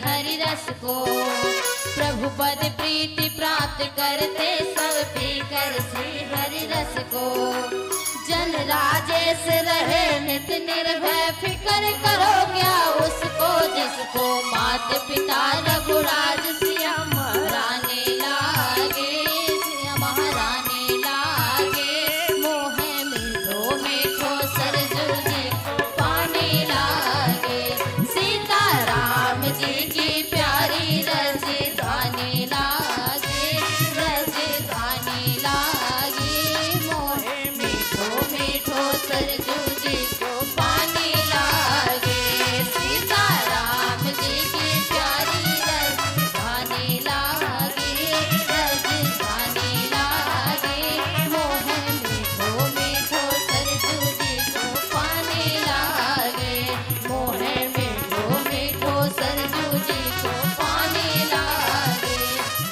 हरि रस को। प्रभु पद प्रीति प्राप्त करते सब पीकर श्री हरि रस को। जन राजेश रहे नित निर्भय फिकर करो क्या उसको जिसको मात पिता रघुराज सिया महारानी लागे। सिया महारानी लागे मोह मीठो मीठो सरजू जी को पानी लागे। सीता राम जी की प्यारी राजधानी लागे। राजधानी लागे मोह मीठो मीठो सरजू जी को पानी लागे। सीता राम जी की प्यारी राजधानी लागे। राजधानी लागे मोह मीठो मीठो सरजू जी को पानी लागे। मोह मीठो मीठो सरजू जी को पानी लागे।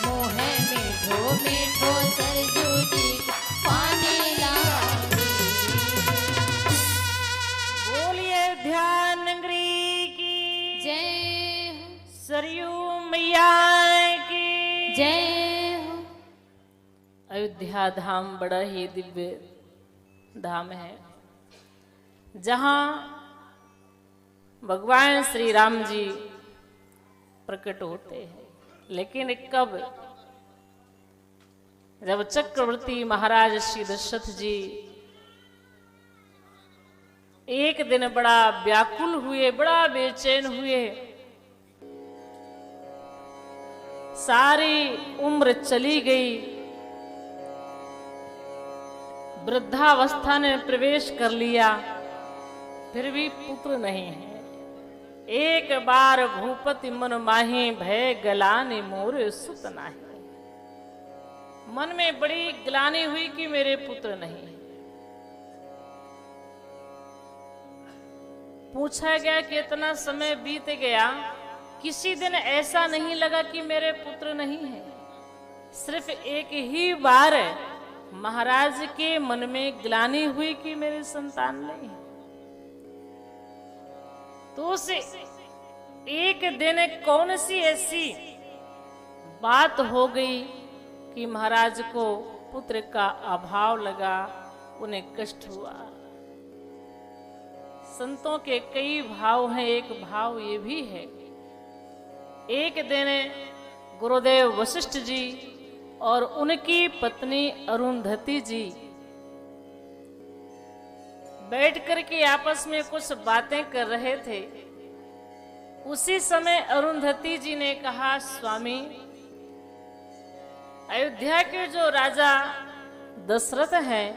मोह मीठो मीठो सरजू जी को पानी लागे। बोलिए ध्यान नगरी की जय हो सरयू मैया की जय हो। अयोध्या धाम बड़ा ही दिव्य धाम है, जहां भगवान श्री राम जी प्रकट होते हैं। लेकिन कब? जब चक्रवर्ती महाराज श्री दशरथ जी एक दिन बड़ा व्याकुल हुए, बड़ा बेचैन हुए। सारी उम्र चली गई, वृद्धावस्था ने प्रवेश कर लिया, फिर भी पुत्र नहीं है। एक बार भूपति मन माही भय गलानी मोर सुत नाही। मन में बड़ी ग्लानि हुई कि मेरे पुत्र नहीं है। पूछा गया कि इतना समय बीत गया, किसी दिन ऐसा नहीं लगा कि मेरे पुत्र नहीं है। सिर्फ एक ही बार महाराज के मन में ग्लानि हुई कि मेरे संतान नहीं है। तो उस एक दिन कौन सी ऐसी बात हो गई कि महाराज को पुत्र का अभाव लगा, उन्हें कष्ट हुआ। संतों के कई भाव हैं, एक भाव ये भी है। एक दिन गुरुदेव वशिष्ठ जी और उनकी पत्नी अरुंधति जी बैठ कर के आपस में कुछ बातें कर रहे थे। उसी समय अरुंधति जी ने कहा, स्वामी, अयोध्या के जो राजा दशरथ हैं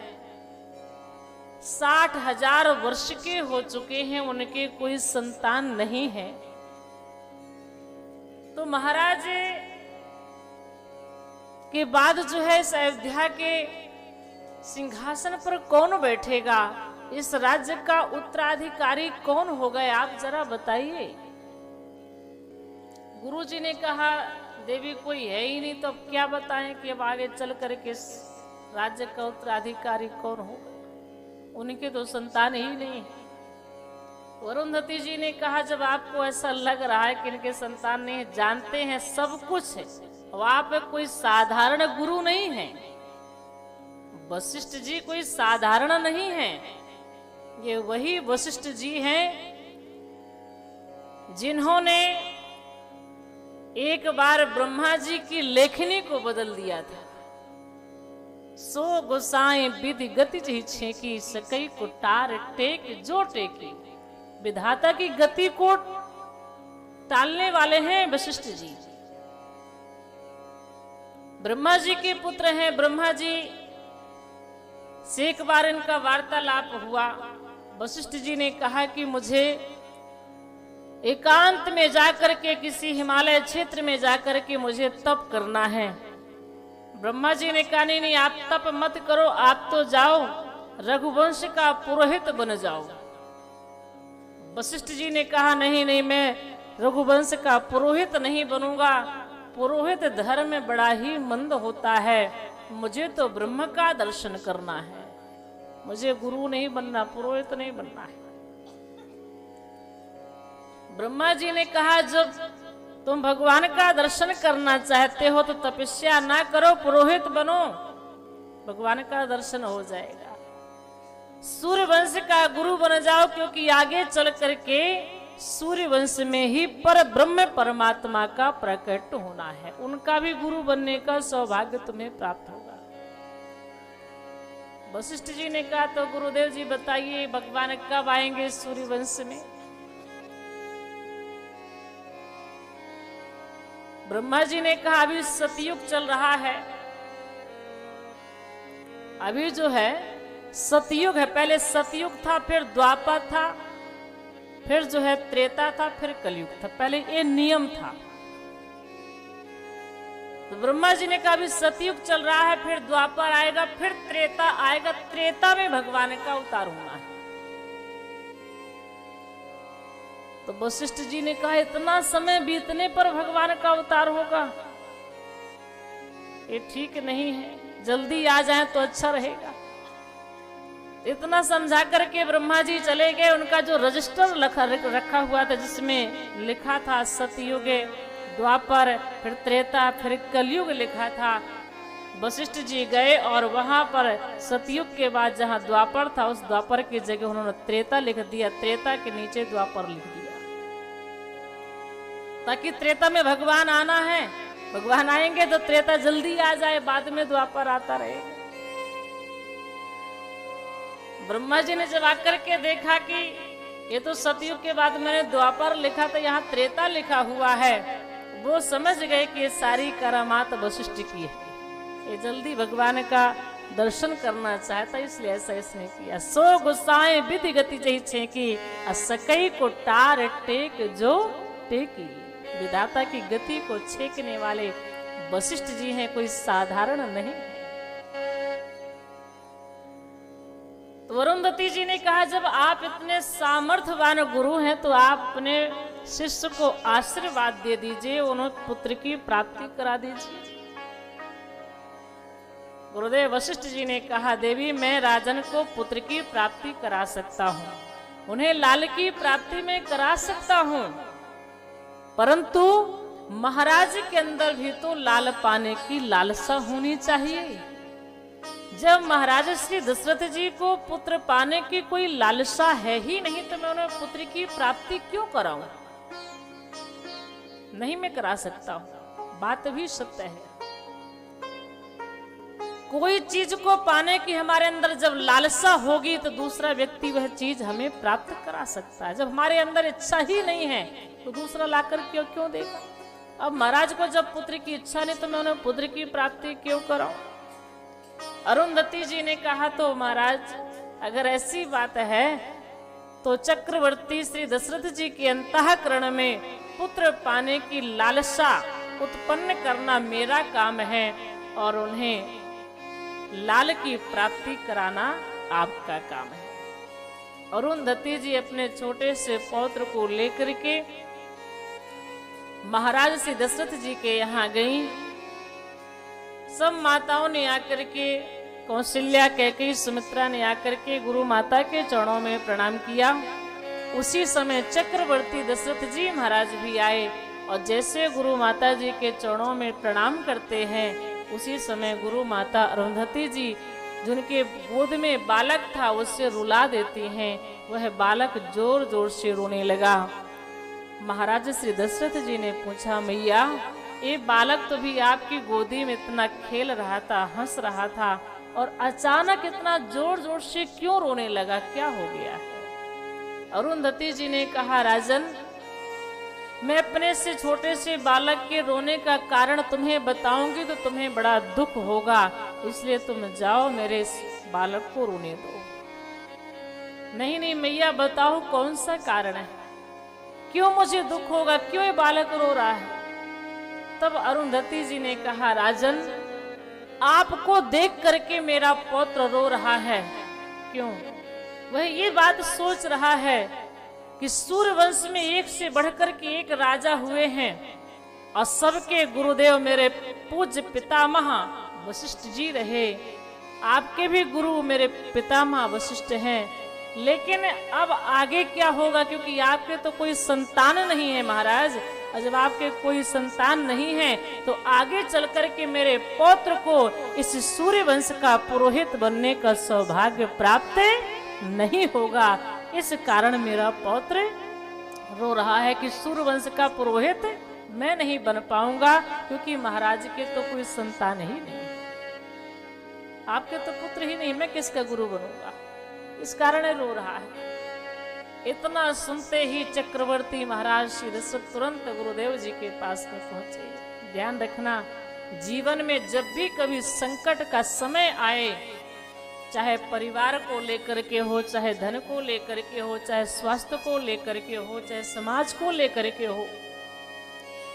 60,000 वर्ष के हो चुके हैं, उनके कोई संतान नहीं है। तो महाराज के बाद जो है इस अयोध्या के सिंहासन पर कौन बैठेगा? इस राज्य का उत्तराधिकारी कौन होगा? आप जरा बताइए। गुरुजी ने कहा, देवी कोई है ही नहीं, तो अब क्या बताएं कि अब आगे चल करके इस राज्य का उत्तराधिकारी कौन होगा? उनके तो संतान ही नहीं। अरुंधति जी ने कहा, जब आपको ऐसा लग रहा है कि इनके संतान नहीं, जानते हैं सब कुछ है, अब आप कोई साधारण गुरु नहीं है। वशिष्ठ जी कोई साधारण नहीं है। ये वही वशिष्ठ जी हैं जिन्होंने एक बार ब्रह्मा जी की लेखनी को बदल दिया था। सो गोसाई विधि गति जी छेकी, सकई को टार टेक जो टेकी। विधाता की गति को टालने वाले हैं वशिष्ठ जी। ब्रह्मा जी के पुत्र हैं। ब्रह्मा जी से एक बार इनका वार्तालाप हुआ। वशिष्ठ जी ने कहा कि मुझे एकांत में जाकर के, किसी हिमालय क्षेत्र में जाकर के मुझे तप करना है। ब्रह्मा जी ने कहा, नहीं, आप तप मत करो, आप तो जाओ रघुवंश का पुरोहित बन जाओ। वशिष्ठ जी ने कहा, नहीं, मैं रघुवंश का पुरोहित नहीं बनूंगा। पुरोहित धर्म में बड़ा ही मंद होता है। मुझे तो ब्रह्म का दर्शन करना है, मुझे गुरु नहीं बनना, पुरोहित नहीं बनना है। ब्रह्मा जी ने कहा, जब तुम भगवान का दर्शन करना चाहते हो तो तपस्या ना करो, पुरोहित बनो, भगवान का दर्शन हो जाएगा। सूर्य वंश का गुरु बन जाओ, क्योंकि आगे चल करके सूर्य वंश में ही पर ब्रह्म परमात्मा का प्रकट होना है। उनका भी गुरु बनने का सौभाग्य तुम्हें प्राप्त होगा। वशिष्ठ जी ने कहा, तो गुरुदेव जी बताइए भगवान कब आएंगे सूर्य वंश में? ब्रह्मा जी ने कहा, अभी सतयुग चल रहा है, अभी जो है सतयुग है। पहले सतयुग था, फिर द्वापर था, फिर जो है त्रेता था, फिर कलयुग था। पहले ये नियम था। तो ब्रह्मा जी ने कहा अभी सतयुग चल रहा है, फिर द्वापर आएगा, फिर त्रेता आएगा। त्रेता में भगवान का अवतार होना है। तो वशिष्ठ जी ने कहा इतना समय बीतने पर भगवान का अवतार होगा, ये ठीक नहीं है, जल्दी आ जाए तो अच्छा रहेगा। इतना समझा करके ब्रह्मा जी चले गए। उनका जो रजिस्टर रखा हुआ था, जिसमें लिखा था सतयुग, द्वापर, फिर त्रेता, फिर कलयुग लिखा था, वशिष्ठ जी गए और वहां पर सतयुग के बाद जहां द्वापर था, उस द्वापर की जगह उन्होंने त्रेता लिख दिया, त्रेता के नीचे द्वापर लिख दिया, ताकि त्रेता में भगवान आना है, भगवान आएंगे तो त्रेता जल्दी आ जाए, बाद में द्वापर आता रहेगा। ब्रह्मा जी ने जब आकर के देखा कि ये तो सतयुग के बाद मैंने द्वापर लिखा था, यहाँ त्रेता लिखा हुआ है, वो समझ गए कि ये सारी करामात वशिष्ठ की है, ये जल्दी भगवान का दर्शन करना चाहता, इसलिए ऐसा इसने किया। सो गुस्साएं विधि गति जही छेकी, सकई को टार टेक जो टेकी। विधाता की गति को छेकने वाले वशिष्ठ जी हैं, कोई साधारण नहीं। तो अरुंधति जी ने कहा, जब आप इतने सामर्थ्यवान गुरु हैं तो आप अपने शिष्य को आशीर्वाद दे दीजिए, उन्हें पुत्र की प्राप्ति करा दीजिए। गुरुदेव वशिष्ठ जी ने कहा, देवी मैं राजन को पुत्र की प्राप्ति करा सकता हूँ, उन्हें लाल की प्राप्ति में करा सकता हूँ, परंतु महाराज के अंदर भी तो लाल पाने की लालसा होनी चाहिए। जब महाराज श्री दशरथ जी को पुत्र पाने की कोई लालसा है ही नहीं, तो मैं उन्हें पुत्र की प्राप्ति क्यों कराऊं? नहीं मैं करा सकता हूं। बात भी सत्य है। कोई चीज को पाने की हमारे अंदर जब लालसा होगी तो दूसरा व्यक्ति वह चीज हमें प्राप्त करा सकता है। जब हमारे अंदर इच्छा ही नहीं है तो दूसरा लाकर क्यों देगा? अब महाराज को जब पुत्र की इच्छा नहीं तो मैं उन्हें पुत्र की प्राप्ति क्यों कराऊं? अरुंधति जी ने कहा, तो महाराज अगर ऐसी बात है तो चक्रवर्ती श्री दशरथ जी के अंतःकरण में पुत्र पाने की लालसा उत्पन्न करना मेरा काम है और उन्हें लाल की प्राप्ति कराना आपका काम है। अरुंधति जी अपने छोटे से पौत्र को लेकर के महाराज श्री दशरथ जी के यहाँ गई। सब माताओं ने आकर के, कौशल्या, कैकेयी, सुमित्रा ने आकर के गुरु माता के चरणों में प्रणाम किया। उसी समय चक्रवर्ती दशरथ जी महाराज भी आए और जैसे गुरु माता जी के चरणों में प्रणाम करते हैं, उसी समय गुरु माता अरुंधति जी जिनके गोद में बालक था उससे रुला देती हैं। वह बालक जोर जोर से रोने लगा। महाराज श्री दशरथ जी ने पूछा, मैया ये बालक तो भी आपकी गोदी में इतना खेल रहा था, हंस रहा था, और अचानक इतना जोर जोर से क्यों रोने लगा, क्या हो गया है? अरुंधति जी ने कहा, राजन मैं अपने से छोटे से बालक के रोने का कारण तुम्हें बताऊंगी तो तुम्हें बड़ा दुख होगा, इसलिए तुम जाओ मेरे बालक को रोने दो। नहीं नहीं मैया बताओ कौन सा कारण है, क्यों मुझे दुख होगा, क्यों ये बालक रो रहा है? तब अरुंधति जी ने कहा, राजन आपको देख करके मेरा पौत्र रो रहा है। क्यों? वह ये बात सोच रहा है कि सूर्य वंश में एक से बढ़कर के एक राजा हुए हैं और सबके गुरुदेव मेरे पूज्य पितामह वशिष्ठ जी रहे। आपके भी गुरु मेरे पितामह वशिष्ठ हैं, लेकिन अब आगे क्या होगा, क्योंकि आपके तो कोई संतान नहीं है महाराज। और जब आपके कोई संतान नहीं है तो आगे चल कर के मेरे पौत्र को इस सूर्य वंश का पुरोहित बनने का सौभाग्य प्राप्त नहीं होगा। इस कारण मेरा पौत्र रो रहा है कि सूर्य वंश का पुरोहित मैं नहीं बन पाऊंगा, क्योंकि महाराज के तो कोई संतान ही नहीं, आपके तो पुत्र ही नहीं, मैं किसका गुरु बनूंगा। इस कारण रो रहा है। इतना सुनते ही चक्रवर्ती महाराज श्री दशरथ तुरंत गुरुदेव जी के पास में पहुंचे। ध्यान रखना, जीवन में जब भी कभी संकट का समय आए, चाहे परिवार को लेकर के हो, चाहे धन को लेकर के हो, चाहे स्वास्थ्य को लेकर के हो, चाहे समाज को लेकर के हो,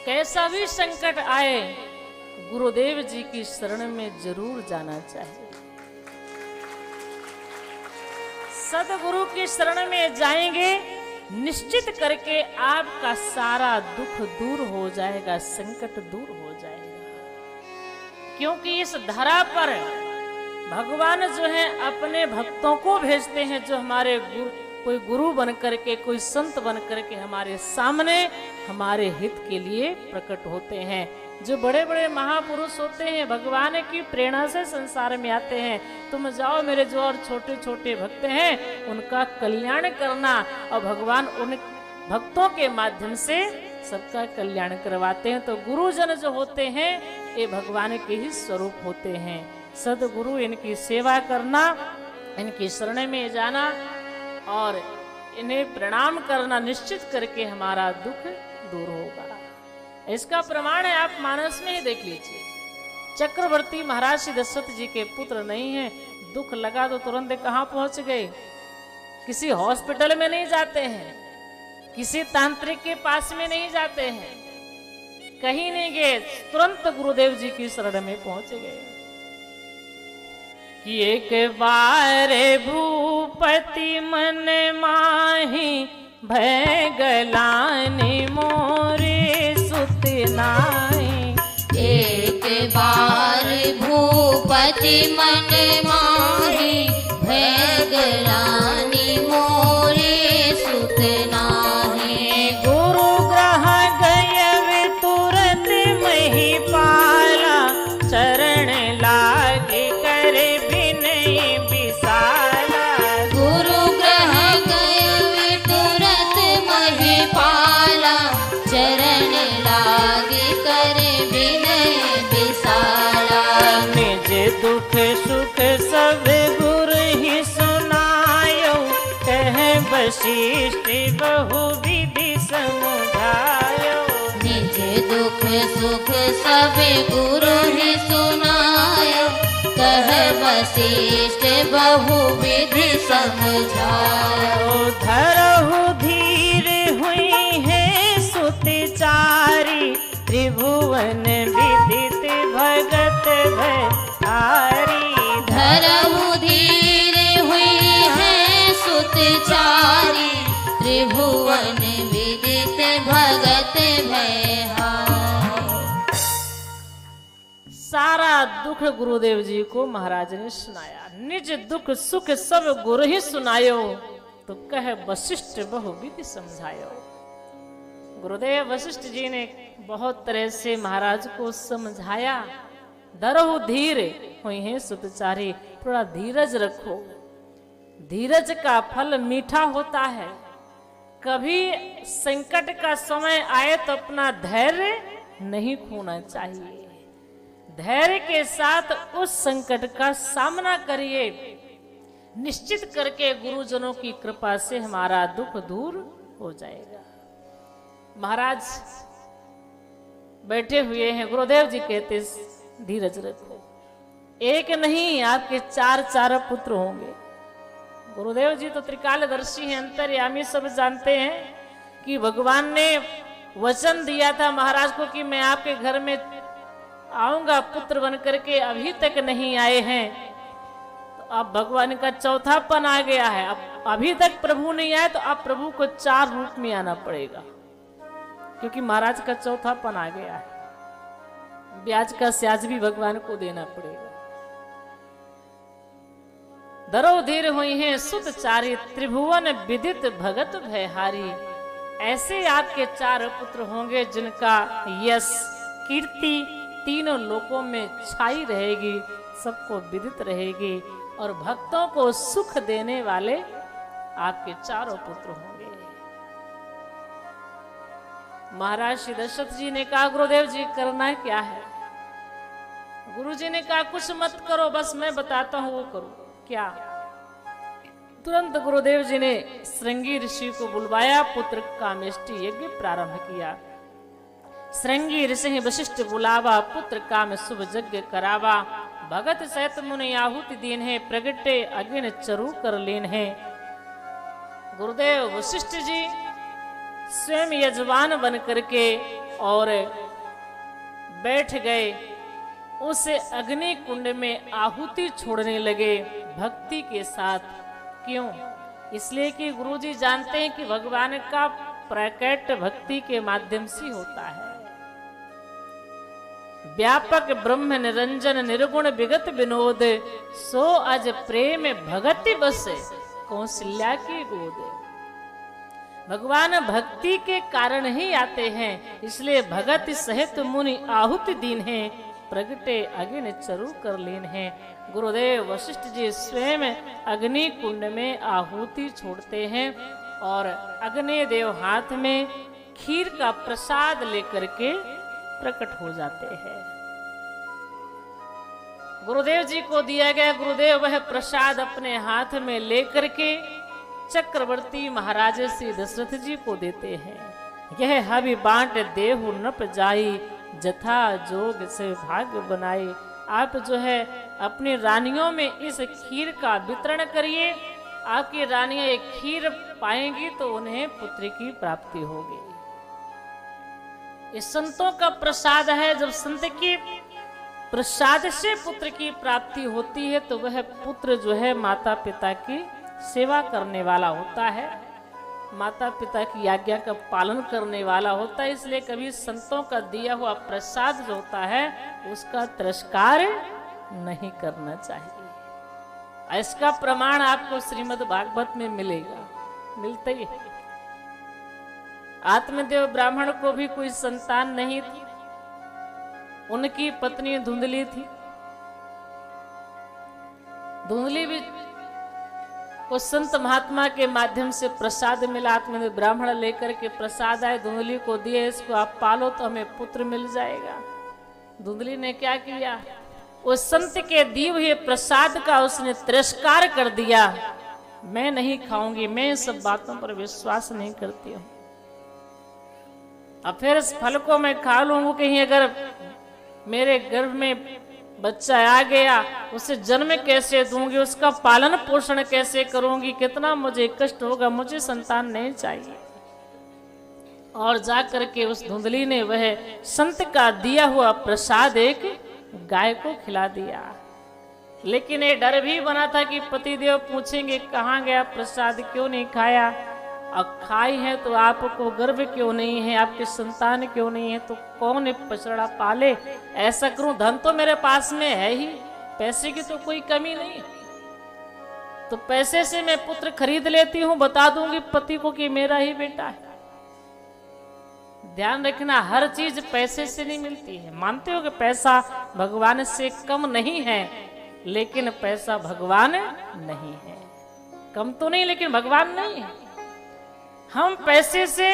कैसा भी संकट आए, गुरुदेव जी की शरण में जरूर जाना चाहिए। सदगुरु की शरण में जाएंगे, निश्चित करके आपका सारा दुख दूर हो जाएगा, संकट दूर हो जाएगा। क्योंकि इस धरा पर भगवान जो है अपने भक्तों को भेजते हैं, जो हमारे कोई गुरु बन करके, कोई संत बन करके हमारे सामने हमारे हित के लिए प्रकट होते हैं। जो बड़े बड़े महापुरुष होते हैं, भगवान की प्रेरणा से संसार में आते हैं। तुम जाओ, मेरे जो और छोटे छोटे भक्त हैं उनका कल्याण करना, और भगवान उन भक्तों के माध्यम से सबका कल्याण करवाते हैं। तो गुरुजन जो होते हैं ये भगवान के ही स्वरूप होते हैं। सदगुरु इनकी सेवा करना, इनकी शरण में जाना और इन्हें प्रणाम करना, निश्चित करके हमारा दुख दूर होगा। इसका प्रमाण है, आप मानस में ही देख लीजिए। चक्रवर्ती महाराज श्री दशरथ जी के पुत्र नहीं है, दुख लगा तो तुरंत कहाँ पहुंच गए। किसी हॉस्पिटल में नहीं जाते हैं, किसी तांत्रिक के पास में नहीं जाते हैं, कहीं नहीं गए, तुरंत गुरुदेव जी की शरण में पहुंच गए। कि एक बार भूपति मन माही भय गलानी मोरे सुत नाई। एक बार भूपति मन माही भय गलानी मोरे सुत नाई। गुरु ग्रह गय तुरंत मही पाला, चरण लागे करे विनय विशाला। गुरु ग्रह गय तुरंत मही पाला, चरण लागे करे विनय विशाला। निज दुख सुख सब गुरु ही सुनायो, कह वशिष्ठ बहु विधि समुझायो। निज दुख सुख सब गुरु ही सुनायो, कह वशिष्ठ बहु विधि समझायो। धरहु धीर हुई है सुतचारी, त्रिभुवन विदित भगत भयहारी। धरहु धीर हुई है सुतचारी, त्रिभुवन विदित भगत भयहारी। सारा दुख गुरुदेव जी को महाराज ने सुनाया। निज दुख सुख सब गुरु ही सुनायो, तो कह वशिष्ठ बहु विधि समझायो। गुरुदेव वशिष्ठ जी ने बहुत तरह से महाराज को समझाया। धरहु धीर हुई है सुतचारी, थोड़ा धीरज रखो, धीरज का फल मीठा होता है। कभी संकट का समय आए तो अपना धैर्य नहीं खोना चाहिए, धैर्य के साथ उस संकट का सामना करिए। निश्चित करके गुरुजनों की कृपा से हमारा दुख दूर हो जाएगा। महाराज बैठे हुए हैं, गुरुदेव जी कहते धीरज रखो, एक नहीं आपके चार चार पुत्र होंगे। गुरुदेव जी तो त्रिकालदर्शी हैं, अंतर्यामी, सब जानते हैं कि भगवान ने वचन दिया था महाराज को कि मैं आपके घर में आऊंगा पुत्र बन करके, अभी तक नहीं आए हैं। तो अब भगवान का चौथापन आ गया है, अब अभी तक प्रभु नहीं आए तो अब प्रभु को चार रूप में आना पड़ेगा, क्योंकि महाराज का चौथापन आ गया है। ब्याज का स्याज भी भगवान को देना पड़ेगा। धरो धीर हुई है सुतचारी, त्रिभुवन विदित भगत भयहारी। ऐसे आपके 4 पुत्र होंगे जिनका यश कीर्ति तीनों लोकों में छाई रहेगी, सबको विदित रहेगी और भक्तों को सुख देने वाले आपके 4 पुत्र होंगे। महाराज श्री दशरथ जी ने कहा गुरुदेव जी करना क्या है? गुरु जी ने कहा कुछ मत करो, बस मैं बताता हूं वो करो। क्या? तुरंत गुरुदेव जी ने श्रृंगी ऋषि को बुलवाया, पुत्र कामेष्टि यज्ञ प्रारंभ किया। श्रृंगी ऋषि वशिष्ठ बुलावा, पुत्र काम शुभ यज्ञ करावा। भगत सहित मुनि आहुति दीन है, प्रगटे अग्नि चरु कर लीन है। गुरुदेव वशिष्ठ जी स्वयं यजमान बन करके और बैठ गए, उस अग्नि कुंड में आहुति छोड़ने लगे भक्ति के साथ। क्यों? इसलिए कि गुरुजी जानते हैं कि भगवान का प्रकट भक्ति के माध्यम से होता है। व्यापक ब्रह्म निरंजन निर्गुण विगत विनोद, सो अज प्रेम भगति बस कौशल्या की गोद। भगवान भक्ति के कारण ही आते हैं, इसलिए भगत सहित मुनि आहुति दीन है, प्रगटे अग्नि चरु कर लीन है। गुरुदेव वशिष्ठ जी स्वयं अग्नि कुंड में आहुति छोड़ते हैं और अग्नि देव हाथ में खीर का प्रसाद लेकर के प्रकट हो जाते हैं। गुरुदेव जी को दिया गया, गुरुदेव वह प्रसाद अपने हाथ में लेकर के चक्रवर्ती महाराज श्री दशरथ जी को देते हैं। यह हवि बांट देहु नप जाई, जथा जोग से भाग्य बनाए। आप जो है अपनी रानियों में इस खीर का वितरण करिए, आपकी रानियां एक खीर पाएंगी तो उन्हें पुत्र की प्राप्ति होगी। इस संतों का प्रसाद है, जब संत की प्रसाद से पुत्र की प्राप्ति होती है तो वह पुत्र जो है माता पिता की सेवा करने वाला होता है, माता पिता की आज्ञा का पालन करने वाला होता है। इसलिए कभी संतों का दिया हुआ प्रसाद जो होता है उसका तिरस्कार नहीं करना चाहिए। इसका प्रमाण आपको श्रीमद् भागवत में मिलेगा, मिलता ही है। आत्मदेव ब्राह्मण को भी कोई संतान नहीं थी, उनकी पत्नी धुंधली थी। धुंधली भी को संत महात्मा के माध्यम से प्रसाद मिला, आत्मदेव ब्राह्मण लेकर के प्रसाद आए, धुंधली को दिए, इसको आप पालो तो हमें पुत्र मिल जाएगा। धुंधली ने क्या किया? उस संत के दिए हुए प्रसाद का उसने तिरस्कार कर दिया। मैं नहीं खाऊंगी, मैं इन सब बातों पर विश्वास नहीं करती हूँ। अब फिर इस फल को मैं खा लूंगी, कहीं अगर मेरे गर्भ में बच्चा आ गया उसे जन्म कैसे दूंगी, उसका पालन पोषण कैसे करूंगी, कितना मुझे कष्ट होगा, मुझे संतान नहीं चाहिए। और जा करके उस धुंधली ने वह संत का दिया हुआ प्रसाद एक गाय को खिला दिया। लेकिन ये डर भी बना था कि पतिदेव पूछेंगे कहाँ गया प्रसाद, क्यों नहीं खाया, और खाई है तो आपको गर्भ क्यों नहीं है, आपके संतान क्यों नहीं है, तो कौन पचड़ा पाले। ऐसा करूं, धन तो मेरे पास में है ही, पैसे की तो कोई कमी नहीं, तो पैसे से मैं पुत्र खरीद लेती हूं, बता दूंगी पति को कि मेरा ही बेटा है। ध्यान रखना, हर चीज पैसे से नहीं मिलती है। मानते हो कि पैसा भगवान से कम नहीं है, लेकिन पैसा भगवान नहीं है। कम तो नहीं, लेकिन भगवान नहीं है। हम पैसे से,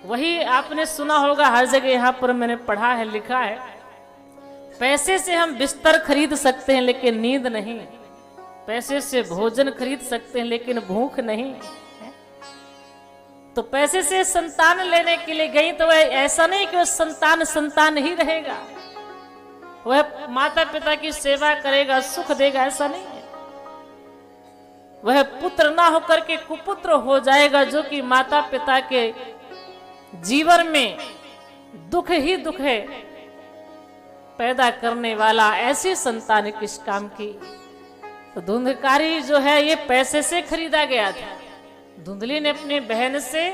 वही आपने सुना होगा हर जगह, यहाँ पर मैंने पढ़ा है, लिखा है, पैसे से हम बिस्तर खरीद सकते हैं लेकिन नींद नहीं, पैसे से भोजन खरीद सकते हैं लेकिन भूख नहीं। तो पैसे से संतान लेने के लिए गई तो वह ऐसा नहीं कि वह संतान ही रहेगा, वह माता पिता की सेवा करेगा, सुख देगा, ऐसा नहीं है। वह पुत्र ना होकर के कुपुत्र हो जाएगा, जो कि माता पिता के जीवन में दुख ही दुख है पैदा करने वाला। ऐसी संतान किस काम की। तो धुंधकारी जो है ये पैसे से खरीदा गया था। धुंधली ने अपनी बहन से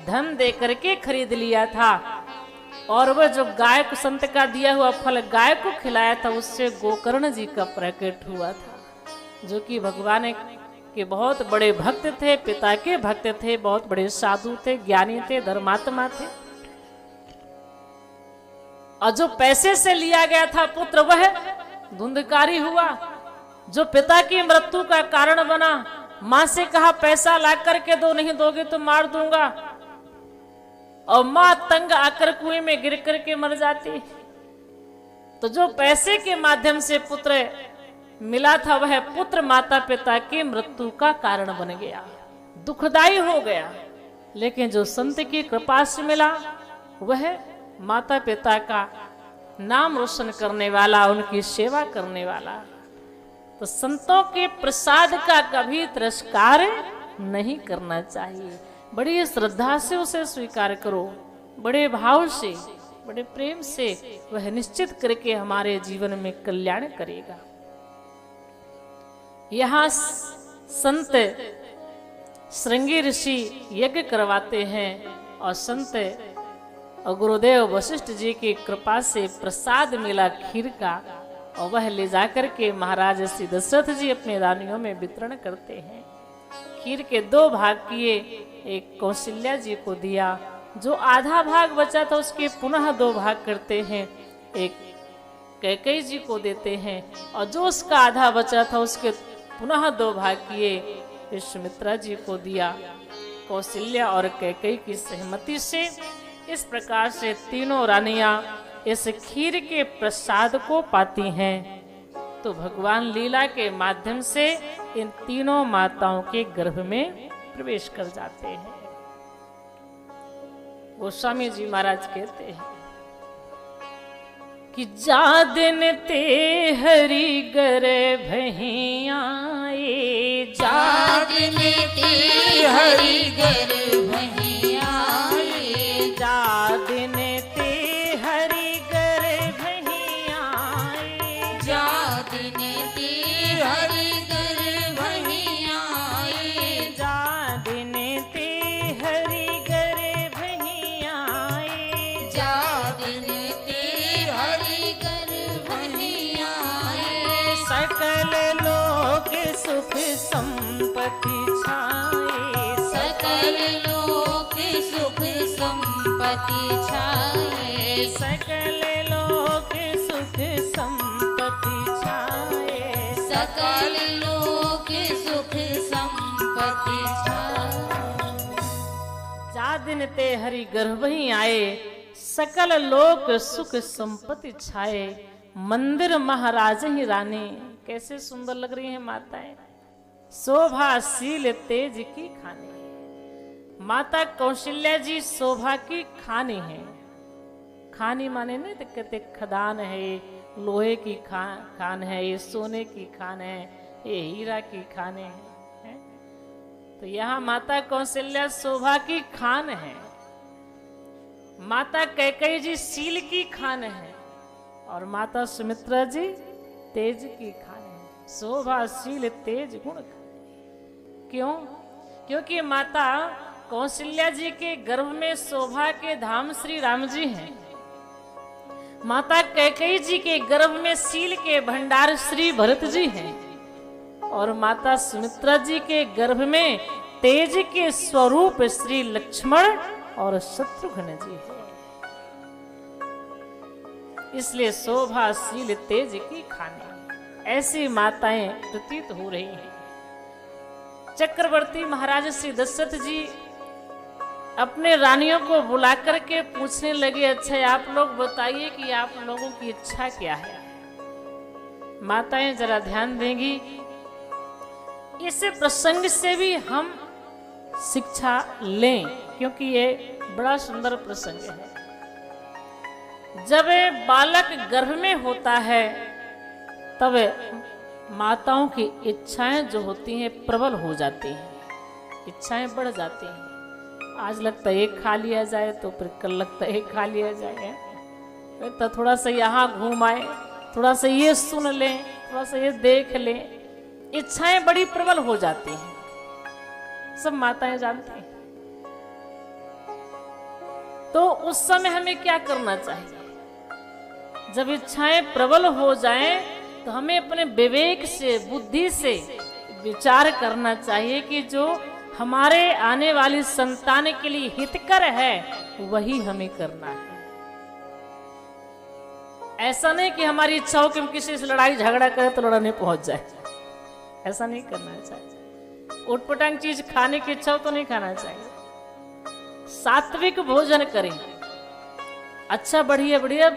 धन दे करके खरीद लिया था, और वह जो गाय को, संत का दिया हुआ फल गाय को खिलाया था, उससे गोकर्ण जी का प्रकट हुआ था, जो कि भगवान कि बहुत बड़े भक्त थे, पिता के भक्त थे, बहुत बड़े साधु थे, ज्ञानी थे, धर्मात्मा थे। और जो पैसे से लिया गया था पुत्र वह धुंधकारी हुआ, जो पिता की मृत्यु का कारण बना। मां से कहा पैसा ला करके दो, नहीं दोगे तो मार दूंगा। और मां तंग आकर कुएं में गिर करके मर जाती। तो जो पैसे के माध्यम से पुत्र मिला था वह पुत्र माता पिता की मृत्यु का कारण बन गया, दुखदाई हो गया। लेकिन जो संत की कृपा से मिला वह माता पिता का नाम रोशन करने वाला, उनकी सेवा करने वाला। तो संतों के प्रसाद का कभी तिरस्कार नहीं करना चाहिए। बड़ी श्रद्धा से उसे स्वीकार करो, बड़े भाव से, बड़े प्रेम से, वह निश्चित करके हमारे जीवन में कल्याण करेगा। यहाँ संत श्रृंगी ऋषि यज्ञ करवाते हैं और संत और गुरुदेव वशिष्ठ जी की कृपा से प्रसाद मिला खीर का, और वह ले जाकर के महाराज श्री दशरथ जी अपने रानियों में वितरण करते हैं। खीर के 2 भाग किए, एक कौशल्या जी को दिया, जो आधा भाग बचा था उसके पुनः 2 भाग करते हैं, एक कैकेयी जी को देते हैं, और जो उसका आधा बचा था उसके पुनः 2 भाग किए सुमित्रा जी को दिया। कौशल्या और कैकेयी की सहमति से इस प्रकार से तीनों रानियां इस खीर के प्रसाद को पाती हैं। तो भगवान लीला के माध्यम से इन तीनों माताओं के गर्भ में प्रवेश कर जाते हैं। गोस्वामी जी महाराज कहते हैं कि जा दिन ते हरि गर्भ आए, जा दिन ते हरि गर्भ आए, जा दिन ते हरि गर्भ आए, जा दिन ते हरि गर्भ आए, जा दिन ते हरि गर्भ आए, जा दिन ते हरि गर्भ आए, सकल लोक सुख संपत्ति छाए, सकल लोक सुख संपत्ति छाए, सकल लोक सुख संपत्ति छाए, सकल लोक सुख संपत्ति छाए। जा दिन ते हरि गर्भ ही आए, सकल लोक सुख संपत्ति छाए, मंदिर महाराज ही रानी। कैसे सुंदर लग रही हैं माताएं, शोभाशील तेज की खानी। माता कौशल्या जी शोभा की खानी है। खानी माने नहीं तो कहते खदान है, लोहे की खान है, ये सोने की खान है, ये हीरा की खाने है। तो यहाँ माता कौशल्या शोभा की खान है, माता कैकेयी जी शील की खान है, और माता सुमित्रा जी तेज की खान है। शोभाशील तेज गुण खान। क्यों? क्योंकि माता कौशल्या जी के गर्भ में शोभा के धाम श्री राम जी हैं। माता कैकेयी जी के गर्भ में शील के भंडार श्री भरत जी हैं, और माता सुमित्रा जी के गर्भ में तेज के स्वरूप श्री लक्ष्मण और शत्रुघ्न जी हैं। इसलिए शोभाशील तेज की खानी ऐसी माताएं प्रतीत हो रही हैं। चक्रवर्ती महाराज श्री दशरथ जी अपने रानियों को बुला करके पूछने लगे, अच्छा आप लोग बताइए कि आप लोगों की इच्छा क्या है। माताएं जरा ध्यान देंगी, इस प्रसंग से भी हम शिक्षा लें, क्योंकि ये बड़ा सुंदर प्रसंग है। जब बालक गर्भ में होता है तब माताओं की इच्छाएं जो होती हैं प्रबल हो जाती हैं, इच्छाएं बढ़ जाती हैं। आज लगता है एक खा लिया जाए, तो फिर कल लगता है एक खा लिया जाए, तो थोड़ा सा यहाँ घूम आए, थोड़ा सा ये सुन लें, थोड़ा सा ये देख लें। इच्छाएं बड़ी प्रबल हो जाती हैं, सब माताएं जानती हैं। तो उस समय हमें क्या करना चाहिए? जब इच्छाएं प्रबल हो जाएं तो हमें अपने विवेक से, बुद्धि से विचार करना चाहिए कि जो हमारे आने वाली संतान के लिए हितकर है वही हमें करना है। ऐसा नहीं कि हमारी इच्छा हो कि हम किसी से लड़ाई झगड़ा करें तो लड़ने पहुंच जाए, ऐसा नहीं करना चाहिए। उटपटांग चीज खाने की इच्छा हो तो नहीं खाना चाहिए। सात्विक भोजन करें, अच्छा बढ़िया बढ़िया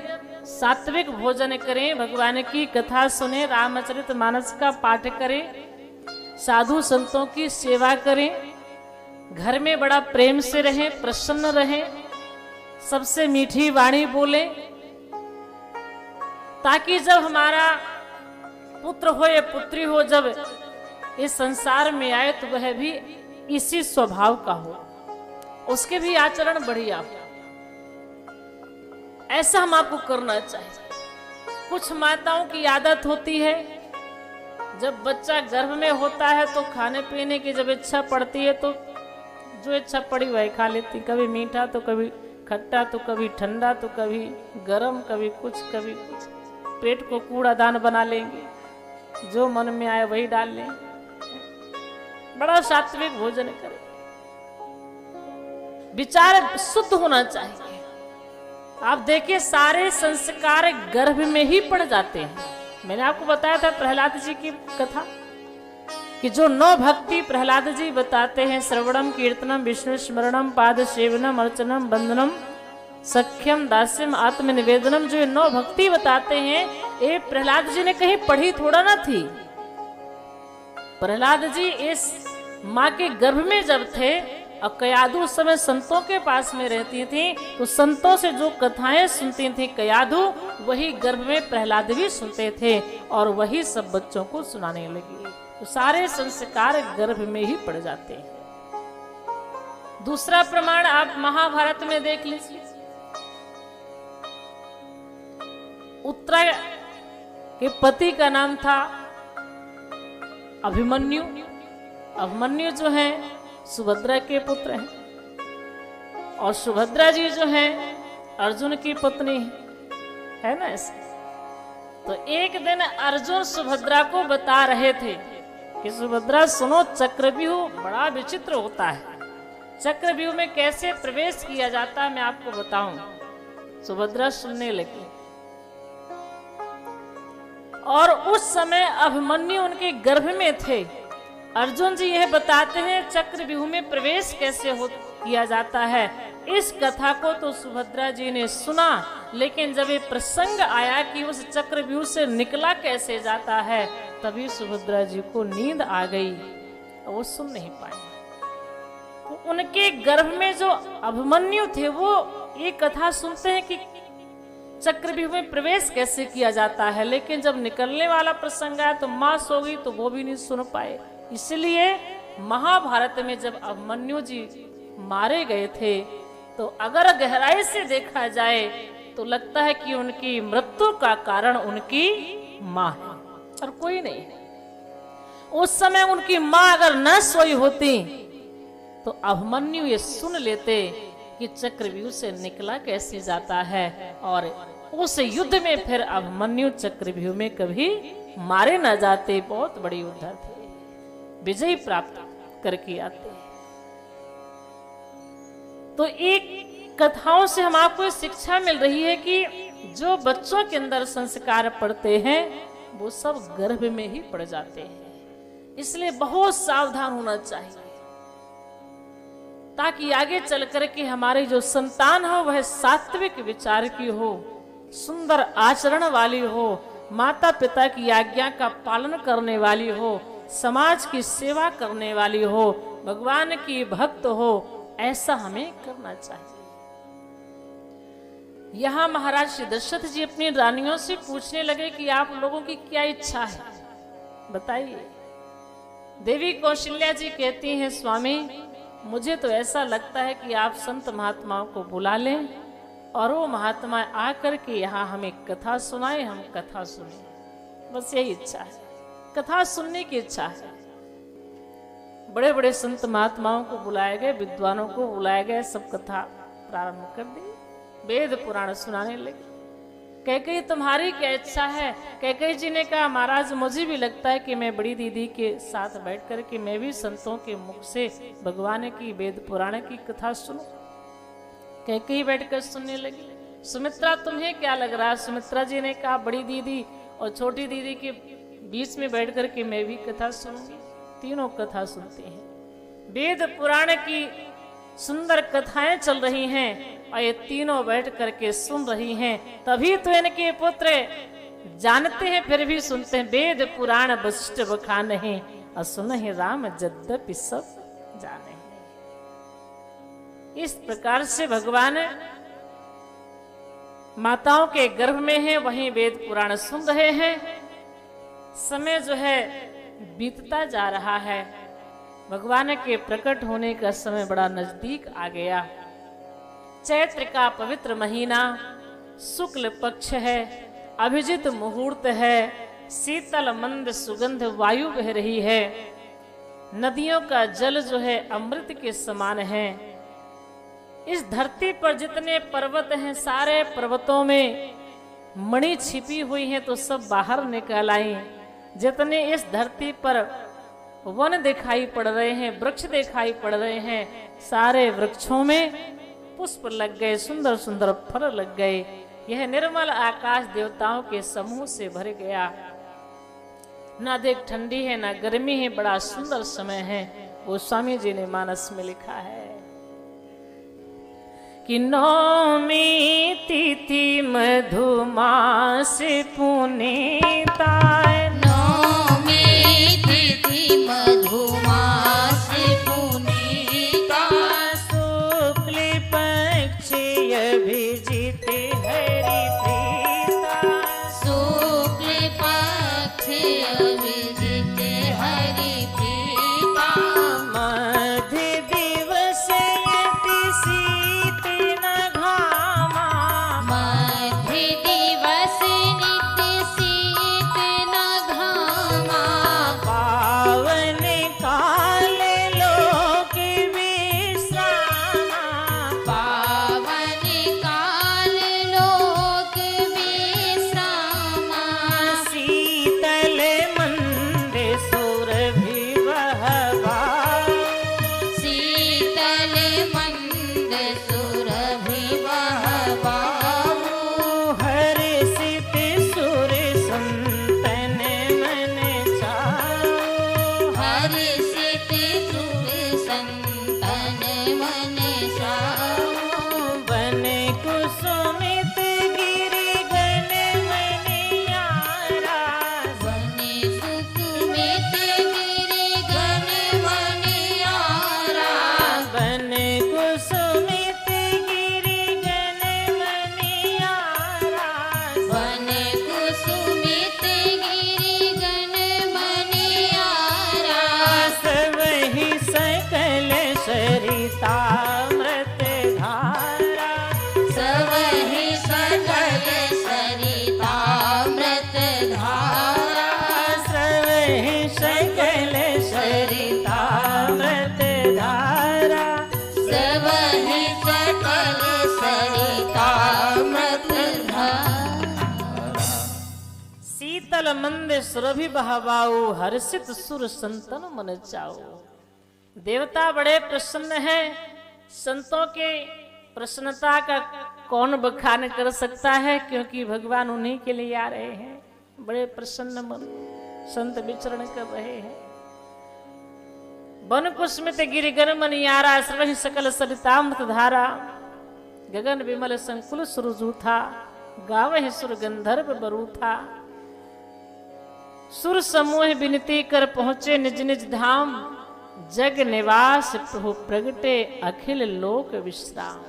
सात्विक भोजन करें, भगवान की कथा सुने, रामचरितमानस का पाठ करें, साधु संतों की सेवा करें, घर में बड़ा प्रेम से रहें, प्रसन्न रहें, सबसे मीठी वाणी बोलें, ताकि जब हमारा पुत्र हो या पुत्री हो जब इस संसार में आए तो वह भी इसी स्वभाव का हो, उसके भी आचरण बढ़िया हो। ऐसा हम आपको करना चाहिए। कुछ माताओं की आदत होती है, जब बच्चा गर्भ में होता है तो खाने पीने की जब इच्छा पड़ती है तो जो इच्छा पड़ी वही खा लेती, कभी मीठा तो कभी खट्टा तो कभी ठंडा तो कभी गरम, कभी कुछ कभी कुछ। पेट को कूड़ादान बना लेंगे, जो मन में आए वही डाल लेंगे। बड़ा सात्विक भोजन करें, विचार शुद्ध होना चाहिए। आप देखिए सारे संस्कार गर्भ में ही पड़ जाते हैं। मैंने आपको बताया था प्रहलाद जी की कथा कि जो 9 भक्ति प्रहलाद जी बताते हैं, श्रवणम कीर्तनम विष्णु स्मरणम पाद सेवनम अर्चनम बंदनम सख्यम दास्यम आत्मनिवेदनम, जो 9 भक्ति बताते हैं, ये प्रहलाद जी ने कहीं पढ़ी थोड़ा ना थी। प्रहलाद जी इस माँ के गर्भ में जब थे और कयादु उस समय संतों के पास में रहती थी, तो संतों से जो कथाएं सुनती थी कयादु, वही गर्भ में प्रहलाद भी सुनते थे और वही सब बच्चों को सुनाने लगी। तो सारे संस्कार गर्भ में ही पड़ जाते हैं। दूसरा प्रमाण आप महाभारत में देख लीजिए। उत्तरा के पति का नाम था अभिमन्यु। अभिमन्यु जो है सुभद्रा के पुत्र हैं और सुभद्रा जी जो है अर्जुन की पत्नी है ना। ऐसे तो एक दिन अर्जुन सुभद्रा को बता रहे थे कि सुभद्रा सुनो, चक्रव्यूह बड़ा विचित्र होता है, चक्रव्यूह में कैसे प्रवेश किया जाता है मैं आपको बताऊं। सुभद्रा सुनने लगी और उस समय अभिमन्यु उनके गर्भ में थे। अर्जुन जी यह बताते हैं चक्रव्यूह में प्रवेश कैसे किया जाता है। इस कथा को तो सुभद्रा जी ने सुना, लेकिन जब ये प्रसंग आया कि उस चक्रव्यूह से निकला कैसे जाता है, तभी सुभद्रा जी को नींद आ गई और वो सुन नहीं पाए। तो उनके गर्भ में जो अभिमन्यु थे वो ये कथा सुनते हैं कि चक्रव्यूह में प्रवेश कैसे किया जाता है, लेकिन जब निकलने वाला प्रसंग आया तो मां सो गई तो वो भी नहीं सुन पाए। इसलिए महाभारत में जब अभिमन्यु जी मारे गए थे तो अगर गहराई से देखा जाए तो लगता है कि उनकी मृत्यु का कारण उनकी मां है और कोई नहीं। उस समय उनकी मां अगर न सोई होती तो अभिमन्यु ये सुन लेते कि चक्रव्यूह से निकला कैसे जाता है और उस युद्ध में फिर अभिमन्यु चक्रव्यूह में कभी मारे न जाते। बहुत बड़ी योद्धा थे, विजय प्राप्त करके आते। तो एक कथाओं से हम आपको शिक्षा मिल रही है कि जो बच्चों के अंदर संस्कार पड़ते हैं वो सब गर्भ में ही पड़ जाते हैं। इसलिए बहुत सावधान होना चाहिए ताकि आगे चल कर के हमारी जो संतान हो वह सात्विक विचार की हो, सुंदर आचरण वाली हो, माता पिता की आज्ञा का पालन करने वाली हो, समाज की सेवा करने वाली हो, भगवान की भक्त हो। ऐसा हमें करना चाहिए। यहाँ महाराज श्री दशरथ जी अपनी रानियों से पूछने लगे कि आप लोगों की क्या इच्छा है, बताइए। देवी कौशल्या जी कहती हैं, स्वामी मुझे तो ऐसा लगता है कि आप संत महात्माओं को बुला लें और वो महात्मा आकर के यहाँ हमें कथा सुनाए, हम कथा सुने। बस यही इच्छा है, कथा सुनने की इच्छा है। बड़े बड़े संत महात्माओं को बुलाए गए, विद्वानों को बुलाए गए, सब कथा प्रारंभ कर दी, वेद पुराण सुनाने लगे। कैकेयी तुम्हारी क्या इच्छा है? कैकेयी जी ने कहा महाराज मुझे भी लगता है कि मैं बड़ी दीदी के साथ बैठ कर के मैं भी संतों के मुख से भगवान की वेद पुराण की कथा सुनूं। कैकेयी बैठकर सुनने लगी। सुमित्रा तुम्हें क्या लग रहा है? सुमित्रा जी ने कहा बड़ी दीदी और छोटी दीदी के बीच में बैठ कर के मैं भी कथा सुनूंगी। तीनों कथा सुनते हैं। वेद पुराण की सुंदर कथाएं चल रही हैं और ये तीनों बैठ करके सुन रही हैं। तभी तो इनके पुत्र जानते हैं फिर भी सुनते हैं। वेद पुराण वशिष्ठ बखान है और सुनहि राम यद्यपि सब जाने। इस प्रकार से भगवान माताओं के गर्भ में है, वहीं वेद पुराण सुन रहे हैं। समय जो है बीतता जा रहा है। भगवान के प्रकट होने का समय बड़ा नजदीक आ गया। चैत्र का पवित्र महीना, शुक्ल पक्ष है, अभिजित मुहूर्त है, शीतल मंद सुगंध वायु बह रही है। नदियों का जल जो है अमृत के समान है। इस धरती पर जितने पर्वत हैं सारे पर्वतों में मणि छिपी हुई है तो सब बाहर निकल आई। जितने इस धरती पर वन दिखाई पड़ रहे हैं, वृक्ष दिखाई पड़ रहे हैं, सारे वृक्षों में पुष्प लग गए, सुंदर सुंदर फल लग गए। यह निर्मल आकाश देवताओं के समूह से भर गया। ना अधिक ठंडी है ना गर्मी है, बड़ा सुंदर समय है। वो स्वामी जी ने मानस में लिखा है कि नौमी तिथि मधुमास पुनीताय। नौमी तिथि मधुमास पुनीता। शुक्ल पक्ष अभिजित हरि प्रीता। शुक्ल पक्ष अभिजित हरि प्रीता। मध्य दिवस यति शीत न घामा। मध्य दिवस नित्य शीत न घामा। पावन काल लोक विश्रामा। पावन काल लोक विश्रामा। शीतल मंद सुरभि बहवा। शीतल मंद सुरभि बहवाओ। हर्षित सुर संतन मन चाओ। हर्षित सुर संतन मन साओ। वन कुसुमित गिरि गण मनियारा। वने सुकुमित गिरि गण मनियारा। वन कुसुमित गिरि गण मनियारा। वने कुसुमित गिरि गण मनियारा। सबहि सकल सरितामृत धारा। सबहि सकल सरितामृत धारा। सबहि सकल सरितामृत धारा। सबहि सकल सरितामृत धारा। शीतल मंद सुरभि बहवाऊ। हर्षित सुर संतन मन चाओ। देवता बड़े प्रसन्न हैं। संतों के प्रसन्नता का कौन बखान कर सकता है, क्योंकि भगवान उन्हीं के लिए आ रहे हैं। बड़े प्रसन्न मन संत विचरण कर रहे हैं। वन कुसुमित गिरिगन मनियारा। सर्वहि सकल सरितामृत धारा। गगन विमल संकुल सुरजू था। गावहि सुर गंधर्व बरू था। सुर समूह विनती कर पहुंचे निज निज धाम। जग निवास प्रभु प्रगटे अखिल लोक विश्राम।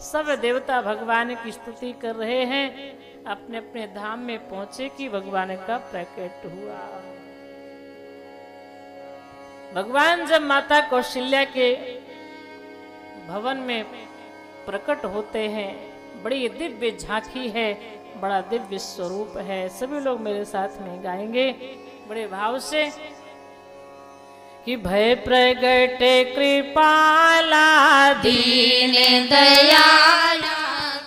सब देवता भगवान की स्तुति कर रहे हैं। अपने अपने धाम में पहुंचे कि भगवान का प्रकट हुआ। भगवान जब माता कौशल्या के भवन में प्रकट होते हैं, बड़ी दिव्य झांकी है, बड़ा दिव्य स्वरूप है। सभी लोग मेरे साथ में गाएंगे बड़े भाव से कि भय प्रगटे कृपाला दीन दयाला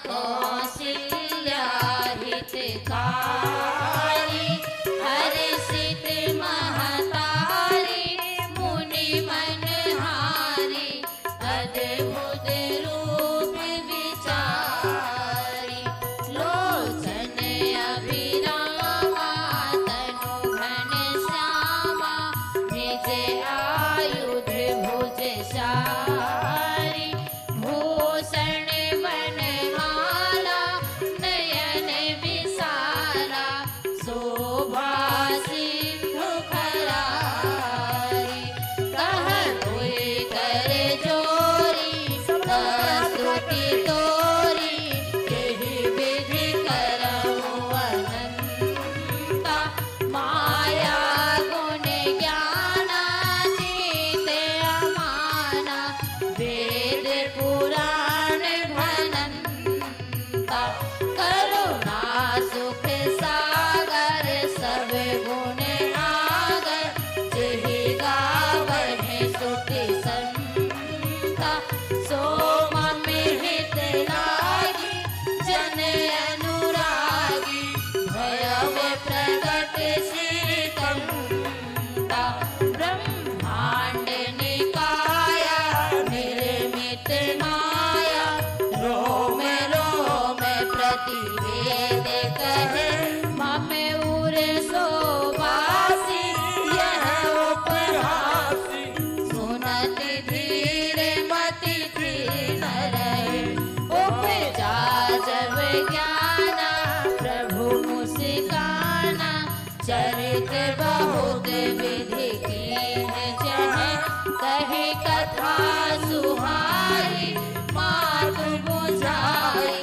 कौशल्या के बहुत विधि की है जह कही कथा सुहाई मार्ग बुझाई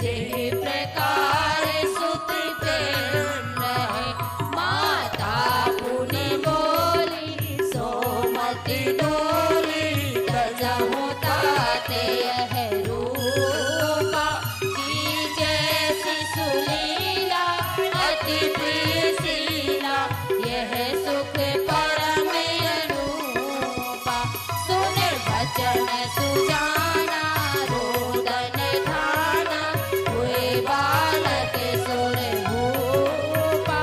जेहि प्रकार सुत प्रेम रहे माता पुनि बोली सोमति डोली तजहु ताते यह रूपा की जैसी सुलीला अति प्रिय शीला यह सुख परम अनूपा सुन बचन सुजाना रोदन ठाना हुए बालक सुर भूपा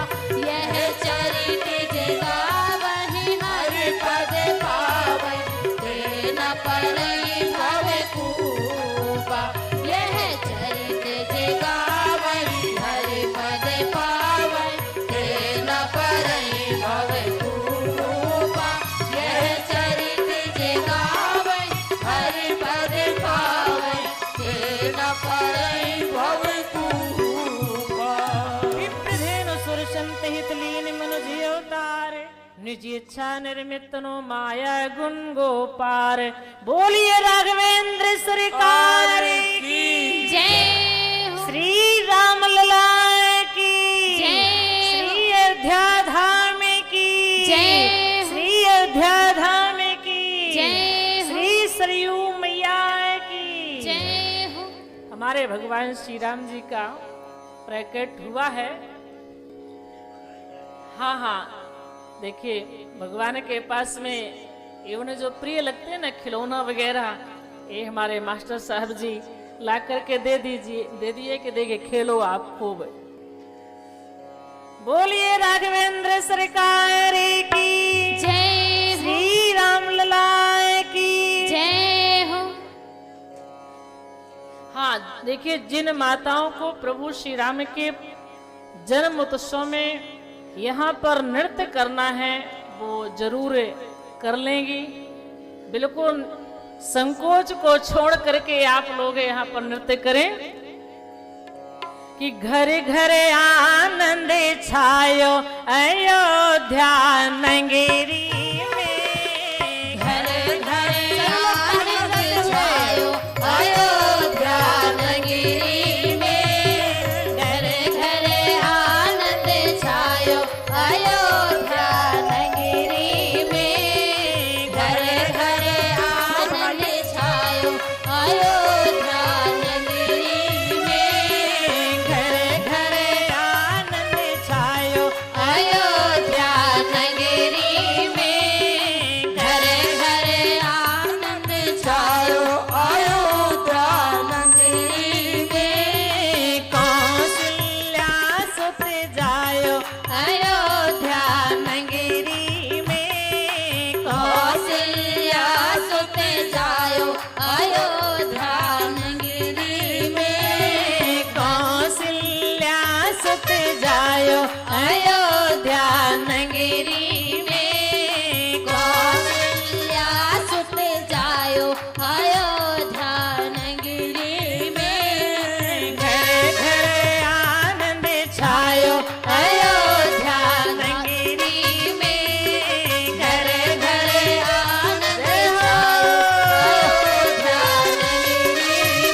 यह चरित जगावहि हरि पद पावै तेन परई भव कूपा यह चरित जगावहि हरि पद पावै तेन परई भव कूपा यह चरित जगावहि हरि पद पावै तेन परई भव कूपा विप्रधेनु सुरसंत हित लीन मनुज अवतार निज इच्छा निर्मित नो माया गुण गोपार बोलिए राघवेंद्र सरकार की जय हो श्री राम लला की जय हो। श्री अयोध्या धाम की जय हो। श्री अयोध्या धाम की जय हो। श्री सरयू मैया की जय हो हमारे भगवान श्री राम जी का प्रकट हुआ है। हाँ हाँ देखिए भगवान के पास में ये उन्हें जो प्रिय लगते हैं ना खिलौना वगैरह ये हमारे मास्टर साहब जी ला करके दे दिए कि देखिए खेलो आप खूब। बोलिए राघवेंद्र सरकार की जय हो श्री राम लला की जय हो हाँ देखिए जिन माताओं को प्रभु श्री राम के जन्म उत्सव में यहाँ पर नृत्य करना है वो जरूर कर लेंगी। बिल्कुल संकोच को छोड़ करके आप लोग यहाँ पर नृत्य करें कि घर घर आनंद छायो अयोध्या नगरी में घर घर आनंद छायो अयोध्या नगरी में घर घर आनंद छायो अयोध्या नगरी में घर घर आनंद छायो अयोध्या नगरी में घर घर आनंद छायो अयोध्या नगरी में घर घर आनंद छायो अयोध्या नगरी में कौशल्या सुत जायो अयोध्या नगरी में कौशल्या सुत जायो अयोध्या नगरी में कौशल्या सुत जायो अयोध्या नगरी में कौशल्या सुत जायो अयोध्या नगरी में घर घर आनंद छायो अयोध्या नगरी में घर घर आनंद छायो अयोध्या नगरी में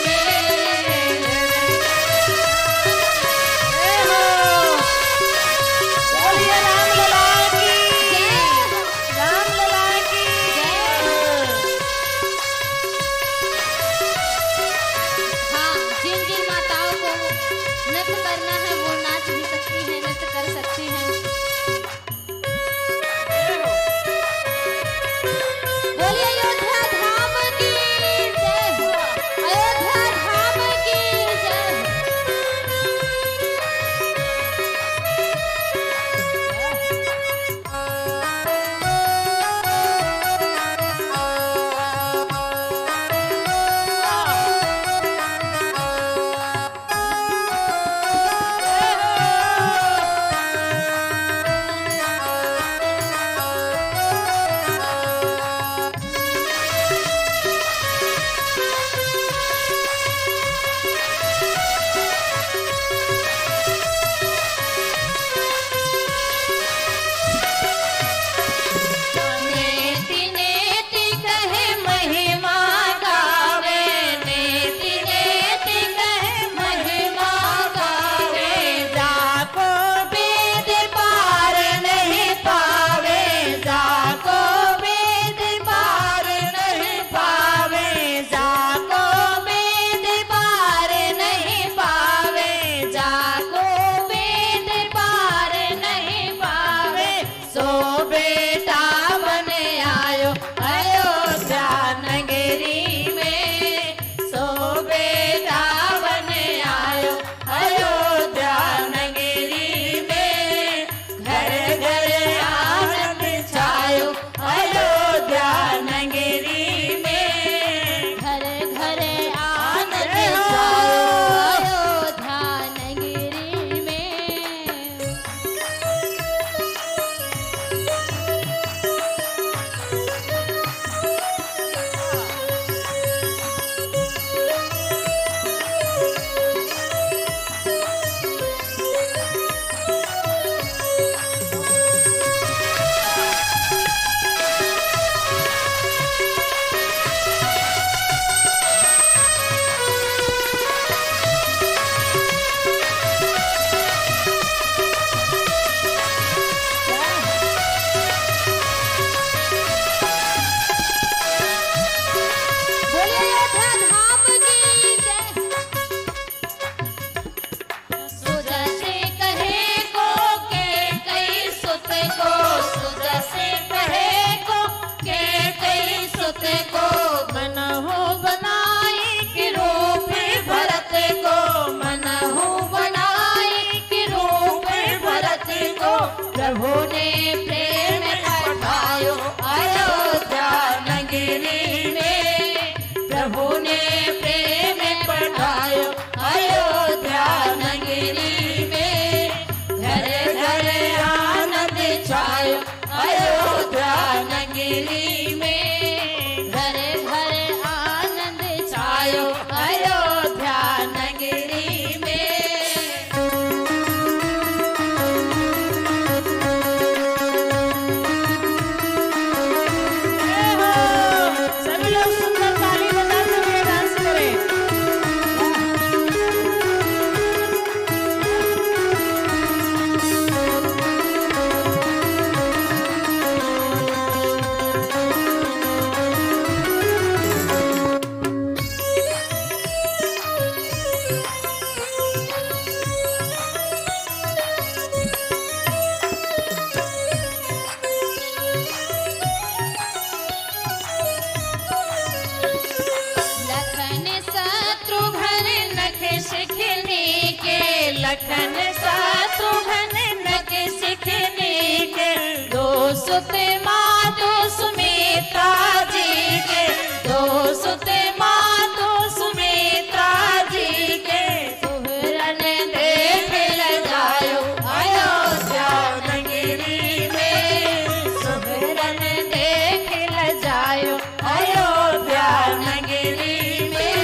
देखने के, दो सुते माधो सुमित्रा जी के, दो सुते माधो सुमित्रा जी के, सुहरन देख ल जायो अयोध्या नगरी में, सुहरन देख ल जायो अयोध्या नगरी में,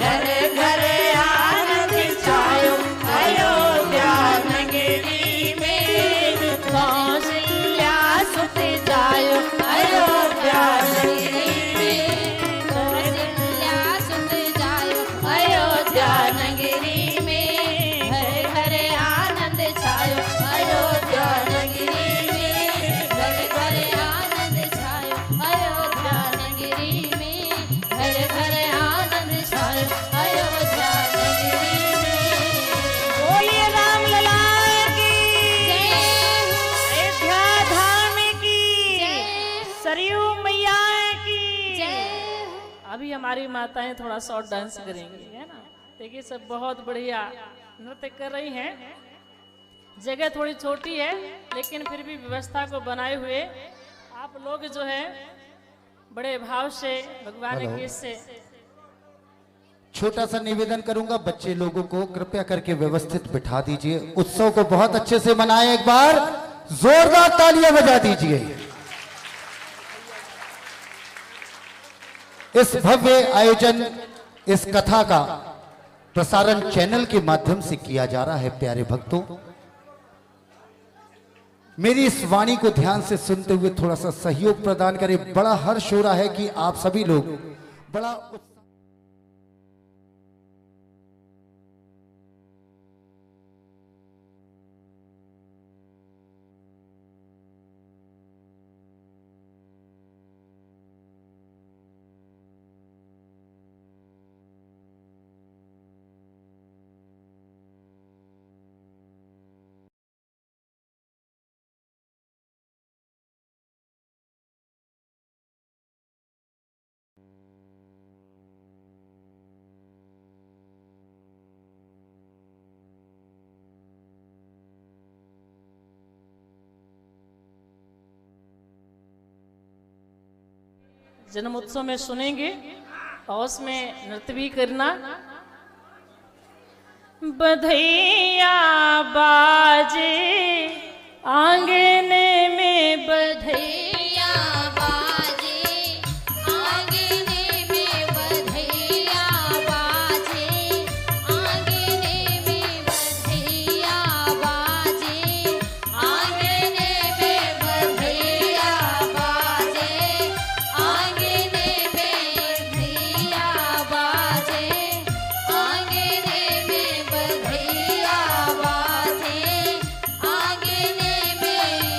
घर घर आनंद छायो अयोध्या नगरी में, कौशल्या सुत जायो अयोध्या नगरी में, कौशल्या सुत जायो अयोध्या नगरी में, घर घर आनंद छायो अयोध्या नगरी में, घर घर आनंद छायो अयोध्या नगरी में, घर घर आनंद छायो अयोध्या नगरी में। बोलिए राम लला की, जय अयोध्या धाम की, जय सरयू मैया की। जय अभी हमारी माताएं थोड़ा शॉर्ट डांस करेंगी, है ना। देखिए सब बहुत बढ़िया नृत्य कर रही हैं। जगह थोड़ी छोटी है लेकिन फिर भी व्यवस्था को बनाए हुए आप लोग जो है बड़े भाव से भगवान हेलो। के से छोटा सा निवेदन करूंगा, बच्चे लोगों को कृपया करके व्यवस्थित बिठा दीजिए। उत्सव को बहुत अच्छे से मनाएं, एक बार जोरदार तालियां बजा दीजिए। इस भव्य आयोजन, इस कथा का प्रसारण चैनल के माध्यम से किया जा रहा है। प्यारे भक्तों, मेरी इस वाणी को ध्यान से सुनते हुए थोड़ा सा सहयोग प्रदान करें। बड़ा हर्ष हो रहा है कि आप सभी लोग बड़ा जन्म उत्सव में सुनेंगे और उसमें नृत्य भी करना। बधैया बाजे आंगन में, बधैया बाजे आंगने में, बधैया बाजे आंगने में, बधैया बाजे आंगने में, बधैया बाजे आंगने में, बधैया बाजे आंगने में, बधैया बाजे आंगने में,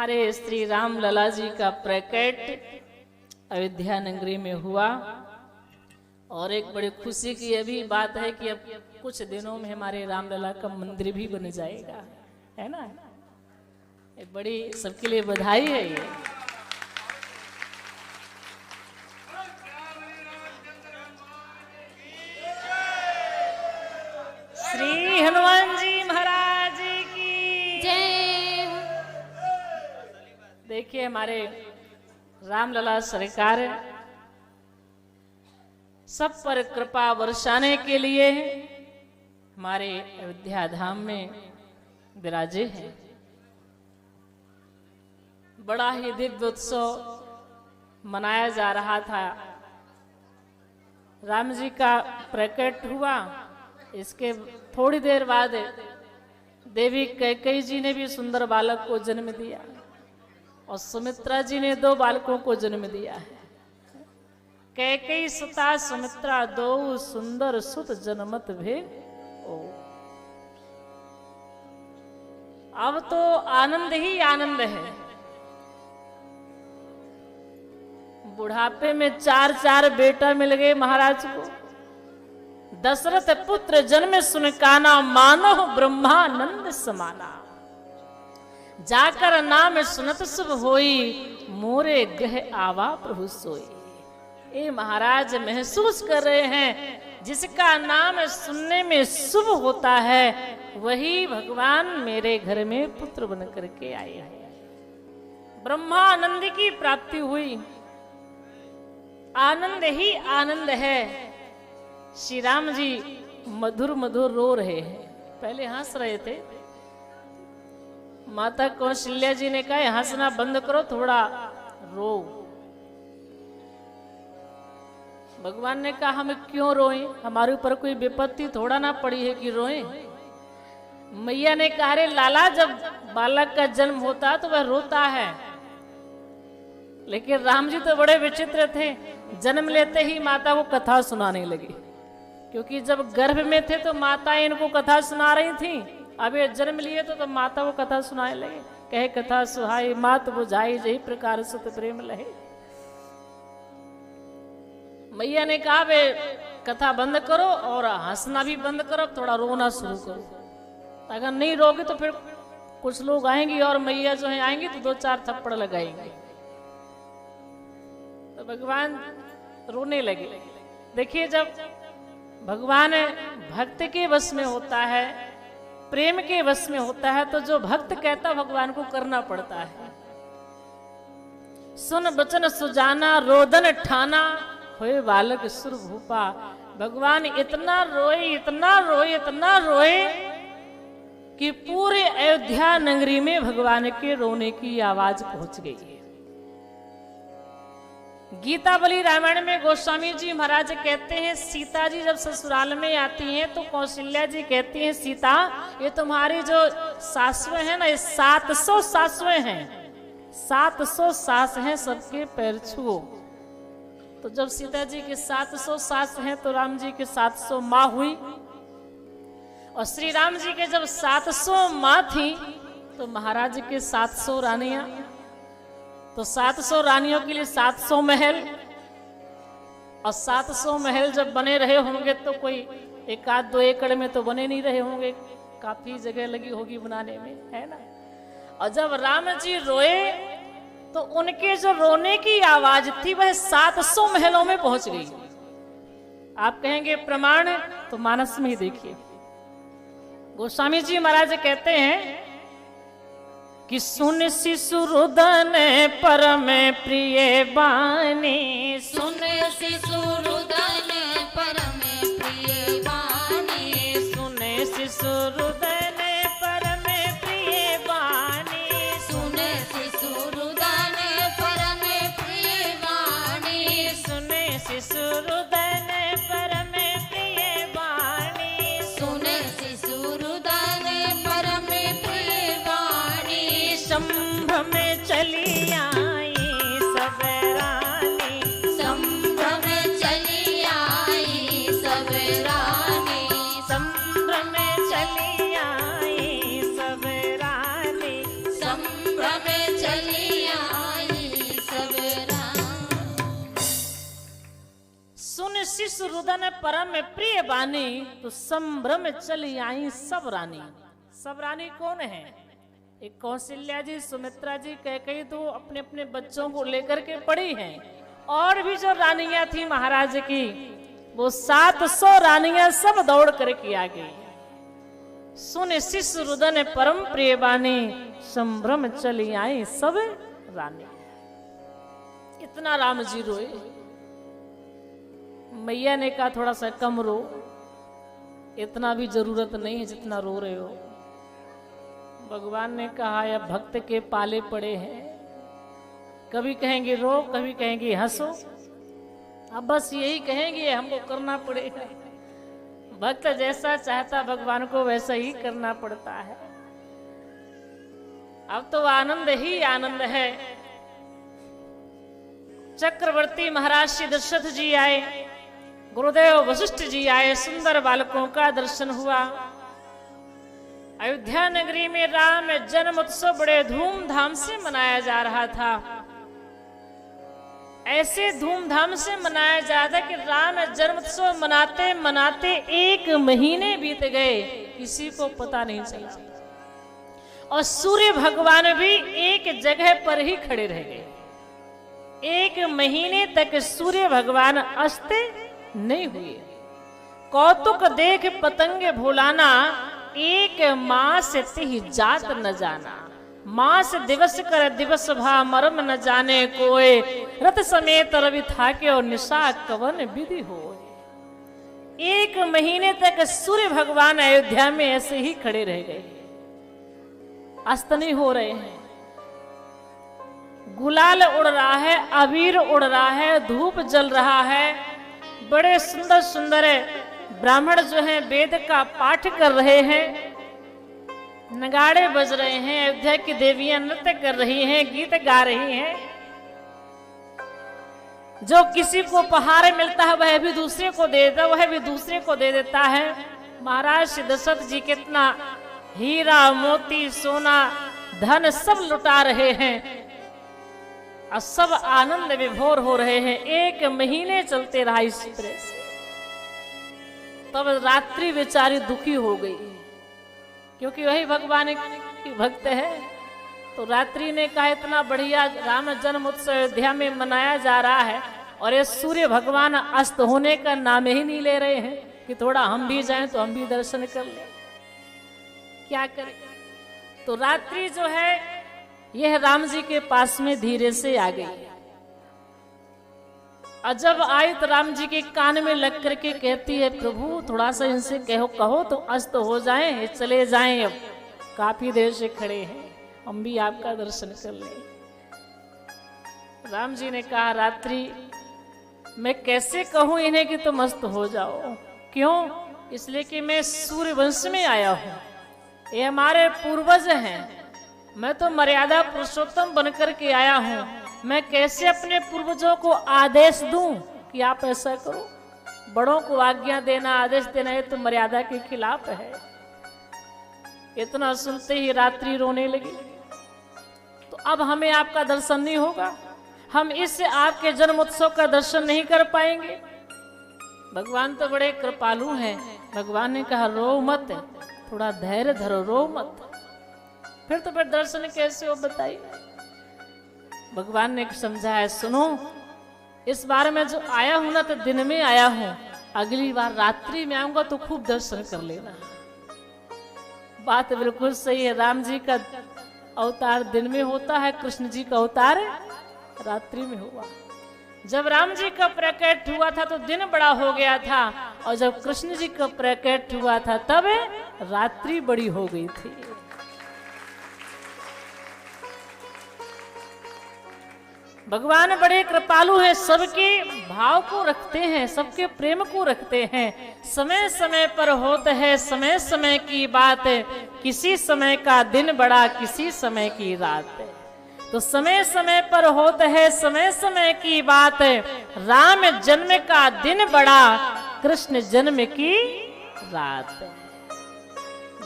हमारे श्री राम लला जी का प्रकट अयोध्या नगरी में हुआ। और एक बड़ी खुशी की यह भी बात है कि अब कुछ दिनों में हमारे रामलला का मंदिर भी बन जाएगा, है ना। ये बड़ी सबके लिए बधाई है ये। श्री हनुमान जी महाराज की जय। देखिए हमारे रामलला सरकार सब पर कृपा बरसाने के लिए हमारे अयोध्या धाम में विराजे हैं। बड़ा ही दिव्य उत्सव मनाया जा रहा था। राम जी का प्रकट हुआ, इसके थोड़ी देर बाद देवी कैकेयी जी ने भी सुंदर बालक को जन्म दिया और सुमित्रा जी ने 2 बालकों को जन्म दिया है। कैकेयी सुता सुमित्रा 2 सुंदर सुत जनमत भे ओ। अब तो आनंद ही आनंद है। बुढ़ापे में 4 बेटा मिल गए महाराज को। दशरथ पुत्र जन्म सुन काना, मानो ब्रह्मानंद समाना। जाकर नाम सुनत शुभ होई, मोरे गह आवा प्रभु सोई। ये महाराज महसूस कर रहे हैं जिसका नाम सुनने में शुभ होता है वही भगवान मेरे घर में पुत्र बन करके आए हैं। ब्रह्मानंद की प्राप्ति हुई। आनंद ही आनंद है। श्री राम जी मधुर मधुर रो रहे हैं। पहले हंस रहे थे। माता कौशल्या जी ने कहा हंसना बंद करो, थोड़ा रो। भगवान ने कहा हम क्यों रोएं, हमारे ऊपर कोई विपत्ति थोड़ा ना पड़ी है कि रोएं। मैया ने कहा रे लाला, जब बालक का जन्म होता तो वह रोता है। लेकिन राम जी तो बड़े विचित्र थे। जन्म लेते ही माता को कथा सुनाने लगी, क्योंकि जब गर्भ में थे तो माता इनको कथा सुना रही थी। अब ये जन्म लिए तो माता को कथा सुनाने लगे। कहे कथा सुहाई मात बुझाई, जही प्रकार सुत प्रेम लहे। मैया ने कहा वे कथा बंद करो और हंसना भी बंद करो, थोड़ा रोना शुरू करो। अगर नहीं रोगे तो फिर कुछ लोग आएंगे और मैया जो है आएंगे तो 2-4 थप्पड़ लगाएंगे। तो भगवान रोने लगे। देखिए जब भगवान भक्त के वश में होता है, प्रेम के वश में होता है, तो जो भक्त कहता भगवान को करना पड़ता है। सुन बचन सुजाना, रोदन ठाना, होए बालक सुर भूपा। भगवान इतना रोए, इतना रोए, इतना रोए कि पूरे अयोध्या नगरी में भगवान के रोने की आवाज पहुंच गई है। गीतावली रामायण में गोस्वामी जी महाराज कहते हैं सीता जी जब ससुराल में आती हैं तो कौशल्या जी कहती हैं सीता ये तुम्हारी जो सासुएं हैं ना, ये 700 सासुएं हैं, 700 सास हैं, सबके पैर छुओ। तो जब सीता जी के 700 सास हैं तो राम जी के 700 माँ हुई। और श्री राम जी के जब 700 माँ थी तो महाराज के 700 रानियां। तो 700 रानियों के लिए 700 महल, और 700 महल जब बने रहे होंगे तो कोई 1-2 एकड़ में तो बने नहीं रहे होंगे, काफी जगह लगी होगी बनाने में, है ना। और जब राम जी रोए तो उनके जो रोने की आवाज थी वह 700 महलों में पहुंच गई। आप कहेंगे प्रमाण, तो मानस में ही देखिए। गोस्वामी जी महाराज कहते हैं कि सुन शिशु रुदन परम प्रिय बानी, सुन शिशु रुदन परम प्रिय बानी, सुन शिशु रुदन परम प्रिय बानी, सुन शिशु रुदन परम प्रिय बानी, सुन शिशु रुदन परम प्रिय बानी, सुन शिशु रुदन परम प्रिय बानी, संभ्रम चली आई सब रानी, संभ्रम चली आई सब रानी, संभ्रम चली शिशु रुदन परम प्रिय बानी, तो संभ्रम चली आई सब रानी। सब रानी कौन है? एक कौशल्या जी, सुमित्रा जी, कैकेयी तो अपने अपने बच्चों को लेकर के पड़ी हैं। और भी जो रानियां थी महाराज की, वो 700 रानियां सब दौड़ करके आ गई। सुन शिशु रुदन परम प्रिय बानी, संभ्रम चली आई सब रानी। इतना राम जी रोए। मैया ने कहा थोड़ा सा कम रो, इतना भी जरूरत नहीं है जितना रो रहे हो। भगवान ने कहा यह भक्त के पाले पड़े हैं, कभी कहेंगे रो, कभी कहेंगे हंसो, अब बस यही कहेंगे हमको करना पड़ेगा। भक्त जैसा चाहता भगवान को वैसा ही करना पड़ता है। अब तो आनंद ही आनंद है। चक्रवर्ती महराज श्री दशरथ जी आए, गुरुदेव वशिष्ठ जी आए, सुंदर बालकों का दर्शन हुआ। अयोध्या नगरी में राम जन्म उत्सव बड़े धूमधाम से मनाया जा रहा था। ऐसे धूमधाम से मनाया जा रहा था कि राम जन्म उत्सव मनाते मनाते 1 महीने बीत गए, किसी को पता नहीं चला। और सूर्य भगवान भी एक जगह पर ही खड़े रह गए। 1 महीने तक सूर्य भगवान अस्त नहीं हुए। कौतुक देख पतंगे भुलाना, 1 मास तिहि जात न जाना। मास दिवस कर दिवस भा मरम न जाने कोय, रथ समेत रवि थाके और निशा कवन विधि हो। 1 महीने तक सूर्य भगवान अयोध्या में ऐसे ही खड़े रह गए, अस्त नहीं हो रहे हैं। गुलाल उड़ रहा है, अबीर उड़ रहा है, धूप जल रहा है। बड़े सुंदर सुंदर ब्राह्मण जो हैं वेद का पाठ कर रहे हैं, नगाड़े बज रहे हैं, अयोध्या की देवियां नृत्य कर रही हैं, गीत गा रही हैं। जो किसी को उपहार मिलता है वह भी दूसरे को दे देता, वह भी दूसरे को दे देता है। महाराज श्री दशरथ जी कितना हीरा मोती सोना धन सब लुटा रहे हैं और सब आनंद विभोर हो रहे हैं। 1 महीने चलते रहा इस तरह से। तब रात्रि बेचारी दुखी हो गई, क्योंकि वही भगवान की भक्त है। तो रात्रि ने कहा इतना बढ़िया राम जन्म उत्सव अयोध्या में मनाया जा रहा है और ये सूर्य भगवान अस्त होने का नाम ही नहीं ले रहे हैं कि थोड़ा हम भी जाएं तो हम भी दर्शन कर लें, क्या करें। तो रात्रि जो है यह राम जी के पास में धीरे से आ गई। और जब आई तो राम जी के कान में लग करके कहती है, प्रभु थोड़ा सा इनसे कहो तो अस्त हो जाएं, चले जाएं, अब काफी देर से खड़े हैं, हम भी आपका दर्शन कर लें। राम जी ने कहा, रात्रि मैं कैसे कहूं इन्हें कि तुम अस्त हो जाओ। क्यों? इसलिए कि मैं सूर्य वंश में आया हूं, ये हमारे पूर्वज हैं, मैं तो मर्यादा पुरुषोत्तम बनकर के आया हूं। मैं कैसे अपने पूर्वजों को आदेश दूं कि आप ऐसा करो। बड़ों को आज्ञा देना, आदेश देना, ये तो मर्यादा के खिलाफ है। इतना सुनते ही रात्रि रोने लगी। तो अब हमें आपका दर्शन नहीं होगा, हम इस आपके जन्म उत्सव का दर्शन नहीं कर पाएंगे। भगवान तो बड़े कृपालु हैं। भगवान ने कहा, रो मत, थोड़ा धैर्य धरो, रो मत। फिर तो फिर दर्शन कैसे हो बताइए। भगवान ने समझाया, सुनो इस बार मैं जो आया हूं ना तो दिन में आया हूं, अगली बार रात्रि में आऊंगा तो खूब दर्शन कर लेना। बात बिल्कुल सही है। राम जी का अवतार दिन में होता है, कृष्ण जी का अवतार रात्रि में हुआ। जब राम जी का प्रकट हुआ था तो दिन बड़ा हो गया था, और जब कृष्ण जी का प्रकट हुआ था तब रात्रि बड़ी हो गई थी। भगवान बड़े कृपालु हैं, सबके भाव को रखते हैं, सबके प्रेम को रखते हैं। समय समय पर होता है समय समय की बात, किसी समय का दिन बड़ा, किसी समय की रात। तो समय समय पर होता है समय समय की बात, राम जन्म का दिन बड़ा, कृष्ण जन्म की रात।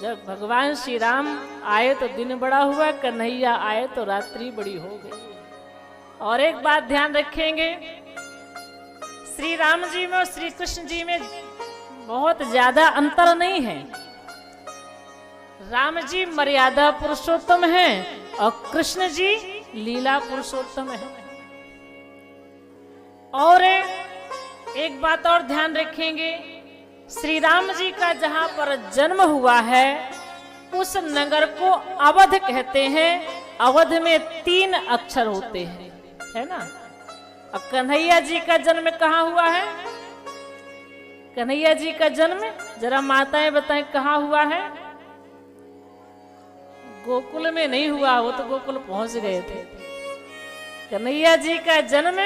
जब भगवान श्री राम आए तो दिन बड़ा हुआ, कन्हैया आए तो रात्रि बड़ी हो गई। और एक बात ध्यान रखेंगे, श्री राम जी में और श्री कृष्ण जी में बहुत ज्यादा अंतर नहीं है। राम जी मर्यादा पुरुषोत्तम हैं और कृष्ण जी लीला पुरुषोत्तम है। और एक बात और ध्यान रखेंगे, श्री राम जी का जहां पर जन्म हुआ है उस नगर को अवध कहते हैं। अवध में 3 अक्षर होते हैं, है ना। अब कन्हैया जी का जन्म कहाँ हुआ है? कन्हैया जी का जन्म जरा माताएं बताएं कहाँ हुआ है? गोकुल में नहीं हुआ, वो तो गोकुल पहुंच गए थे। कन्हैया जी का जन्म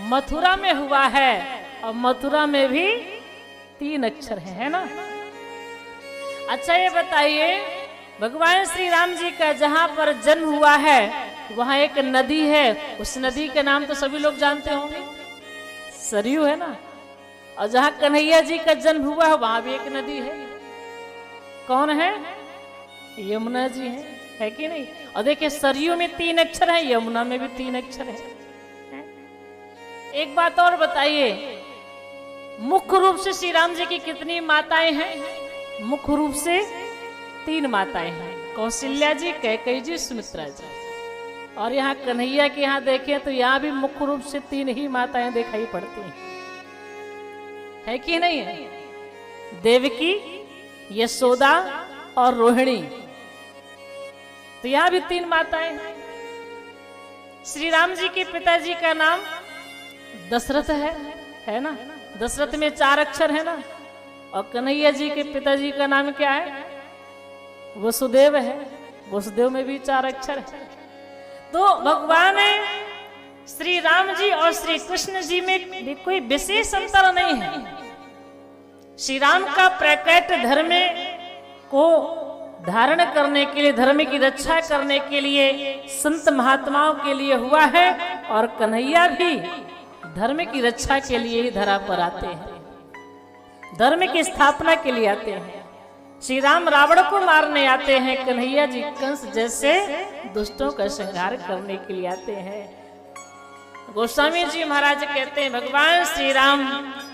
मथुरा में हुआ है और मथुरा में भी 3 अक्षर है ना। अच्छा ये बताइए, भगवान श्री राम जी का जहां पर जन्म हुआ है वहां एक नदी है, उस नदी का नाम तो सभी लोग जानते होंगे, सरयू है ना। और जहां कन्हैया जी का जन्म हुआ है वहां भी एक नदी है, कौन है? यमुना जी है कि नहीं। और देखिए सरयू में 3 अक्षर है, यमुना में भी 3 अक्षर है। एक बात और बताइए, मुख्य रूप से श्री राम जी की कितनी माताएं हैं? मुख्य रूप से 3 माताएं हैं, कौशल्या जी, कैकेयी जी, सुमित्रा जी। और यहाँ कन्हैया के यहाँ देखें तो यहाँ भी मुख्य रूप से 3 ही माताएं दिखाई पड़ती हैं, है कि नहीं है? देवकी, यशोदा और रोहिणी। तो यहाँ भी 3 माताएं हैं। श्री राम जी के पिताजी का नाम दशरथ है ना। दशरथ में 4 अक्षर है ना। और कन्हैया जी के पिताजी का नाम क्या है? वसुदेव है। वसुदेव में भी 4 अक्षर है। तो भगवान श्री राम जी और श्री कृष्ण जी में भी कोई विशेष अंतर नहीं है। श्री राम का प्रकट धर्म को धारण करने के लिए, धर्म की रक्षा करने के लिए, संत महात्माओं के लिए हुआ है। और कन्हैया भी धर्म की रक्षा के लिए ही धरा पर आते हैं, धर्म की स्थापना के लिए आते हैं। श्री राम रावण को मारने आते हैं, कन्हैया जी कंस जैसे दुष्टों का संहार करने के लिए आते हैं। गोस्वामी जी महाराज कहते हैं भगवान श्री राम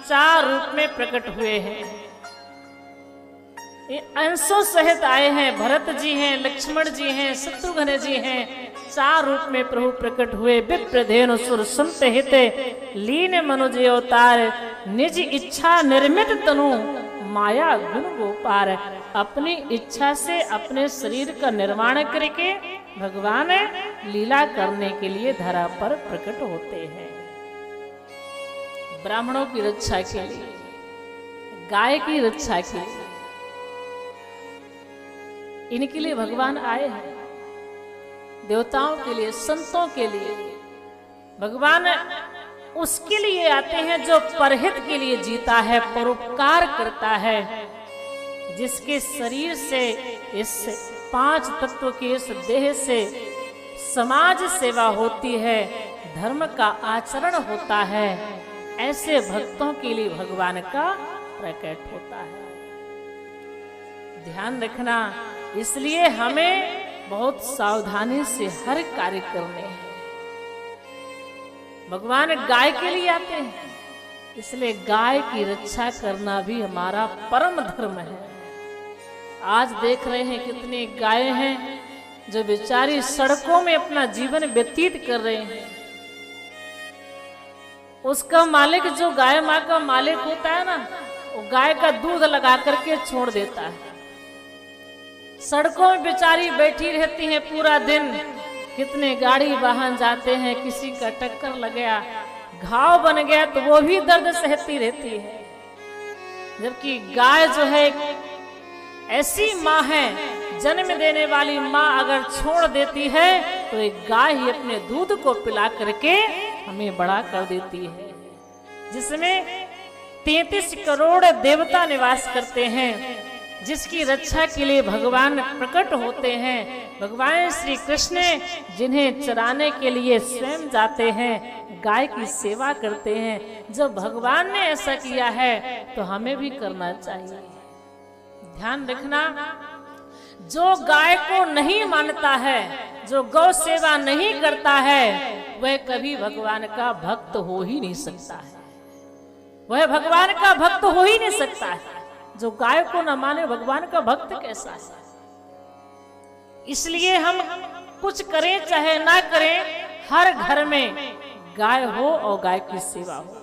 4 रूप में प्रकट हुए हैं। ये अंशों सहित आए हैं। भरत जी हैं, लक्ष्मण जी हैं, शत्रुघ्न जी हैं। 4 रूप में प्रभु प्रकट हुए। विप्रधेनु सुर संत हित लीन मनुज अवतार, निज इच्छा निर्मित तनु माया गुण गोपार। अपनी इच्छा से अपने शरीर का निर्माण करके भगवान लीला करने के लिए धरा पर प्रकट होते हैं। ब्राह्मणों की रक्षा के लिए, गाय की रक्षा के लिए, इनके लिए भगवान आए हैं। देवताओं के लिए, संतों के लिए भगवान उसके लिए आते हैं जो परहित के लिए जीता है, परोपकार करता है, जिसके शरीर से, इस 5 तत्व के इस देह से समाज सेवा होती है, धर्म का आचरण होता है। ऐसे भक्तों के लिए भगवान का प्रकट होता है। ध्यान रखना, इसलिए हमें बहुत सावधानी से हर कार्य करने हैं। भगवान गाय के लिए आते हैं, इसलिए गाय की रक्षा करना भी हमारा परम धर्म है। आज देख रहे हैं कितनी गायें हैं जो बेचारी सड़कों में अपना जीवन व्यतीत कर रहे हैं। उसका मालिक, जो गाय माँ का मालिक होता है ना, वो गाय का दूध लगा करके छोड़ देता है। सड़कों में बेचारी बैठी रहती है पूरा दिन। कितने गाड़ी वाहन जाते हैं, किसी का टक्कर लग गया, घाव बन गया तो वो भी दर्द सहती रहती है। जबकि गाय जो है ऐसी माँ है, जन्म देने वाली माँ अगर छोड़ देती है तो एक गाय ही अपने दूध को पिला करके हमें बड़ा कर देती है। जिसमें 33 करोड़ देवता निवास करते हैं, जिसकी रक्षा के लिए भगवान प्रकट होते हैं। भगवान श्री कृष्ण जिन्हें चराने के लिए स्वयं जाते हैं, गाय की सेवा करते हैं। जब भगवान ने ऐसा किया है तो हमें भी करना चाहिए। ध्यान रखना, जो गाय को नहीं मानता है, जो गौ सेवा नहीं करता है, वह कभी भगवान का भक्त हो ही नहीं सकता है। वह भगवान का भक्त हो ही नहीं सकता है। जो गाय को न माने भगवान का भक्त कैसा है। इसलिए हम कुछ करें चाहे ना करें, हर घर में गाय हो और गाय की सेवा हो।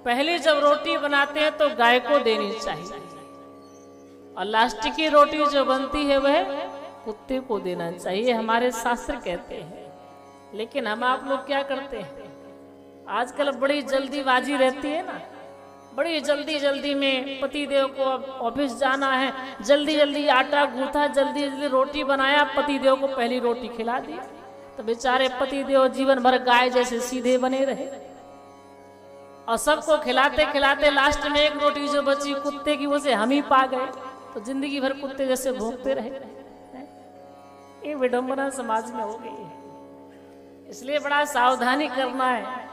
पहले जब रोटी बनाते हैं तो गाय को देनी चाहिए, और लास्ट की रोटी जो बनती है वह कुत्ते को देना चाहिए, हमारे शास्त्र कहते हैं। लेकिन हम आप लोग क्या करते हैं, आजकल बड़ी जल्दीबाजी रहती है ना, बड़ी जल्दी जल्दी में पति देव को ऑफिस जाना है, जल्दी जल्दी आटा गूंथा, जल्दी जल्दी रोटी बनाया, पति देव को पहली रोटी खिला दी, तो बेचारे पति देव जीवन भर गाय जैसे सीधे बने रहे, और सबको खिलाते खिलाते लास्ट में एक रोटी जो बची कुत्ते की, उसे हम ही पा गए, तो जिंदगी भर कुत्ते जैसे भूखते रहे। ये विडंबना समाज में हो गई है। इसलिए बड़ा सावधानी करना है।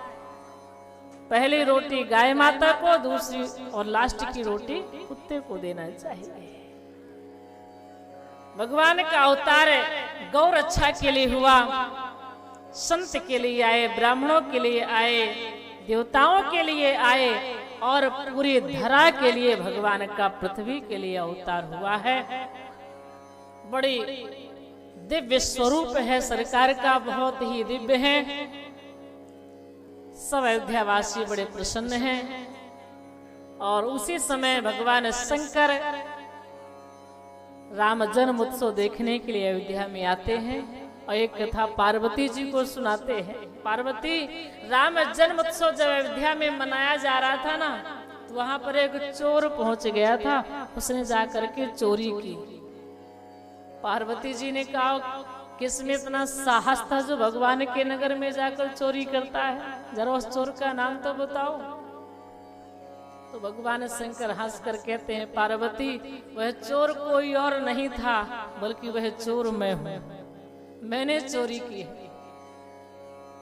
पहली रोटी गाय माता को, दूसरी और लास्ट की रोटी कुत्ते को देना चाहिए। भगवान का अवतार गौ रक्षा के लिए हुआ, संत के लिए आए, ब्राह्मणों के लिए आए, देवताओं के लिए आए, और पूरी धरा के लिए भगवान का पृथ्वी के लिए अवतार हुआ है। बड़ी दिव्य स्वरूप है सरकार का, बहुत ही दिव्य है। सब अयोध्यावासी बड़े प्रसन्न हैं। और उसी समय भगवान शंकर राम जन्म उत्सव देखने के लिए अयोध्या में आते हैं, और एक कथा पार्वती जी को सुनाते हैं। पार्वती, राम जन्म उत्सव जब अयोध्या में मनाया जा रहा था ना, तो वहां पर एक चोर पहुंच गया था, उसने जाकर के चोरी की। पार्वती जी ने कहा, किसमें इतना साहस था जो भगवान के नगर में जाकर चोरी करता है, जरा उस चोर का नाम तो बताओ। तो भगवान शंकर हंसकर कहते हैं, पार्वती, वह चोर कोई और नहीं था, बल्कि वह चोर मैं हूं, मैंने चोरी की है।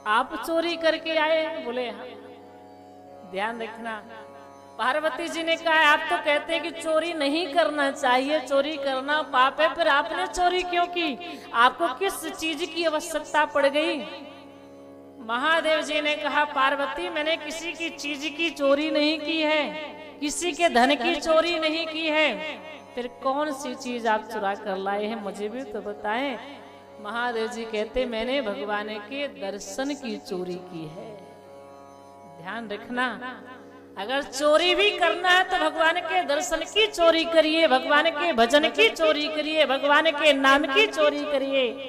आप चोरी करके आए? बोले हाँ। ध्यान रखना, पार्वती जी ने कहा, आप तो कहते हैं कि चोरी नहीं करना चाहिए, चोरी करना पाप है, फिर आपने चोरी क्यों की? आपको किस चीज की आवश्यकता पड़ गई? महादेव जी ने कहा, पार्वती, मैंने किसी की चीज की चोरी नहीं की है, किसी के धन की चोरी नहीं की है, फिर कौन सी चीज आप चुरा कर लाए हैं, मुझे भी तो बताएं। महादेव जी कहते, मैंने भगवान के दर्शन की चोरी की है। ध्यान रखना, अगर चोरी भी करना है तो भगवान के दर्शन की चोरी करिए, भगवान के भजन की चोरी करिए, भगवान के नाम की चोरी करिए।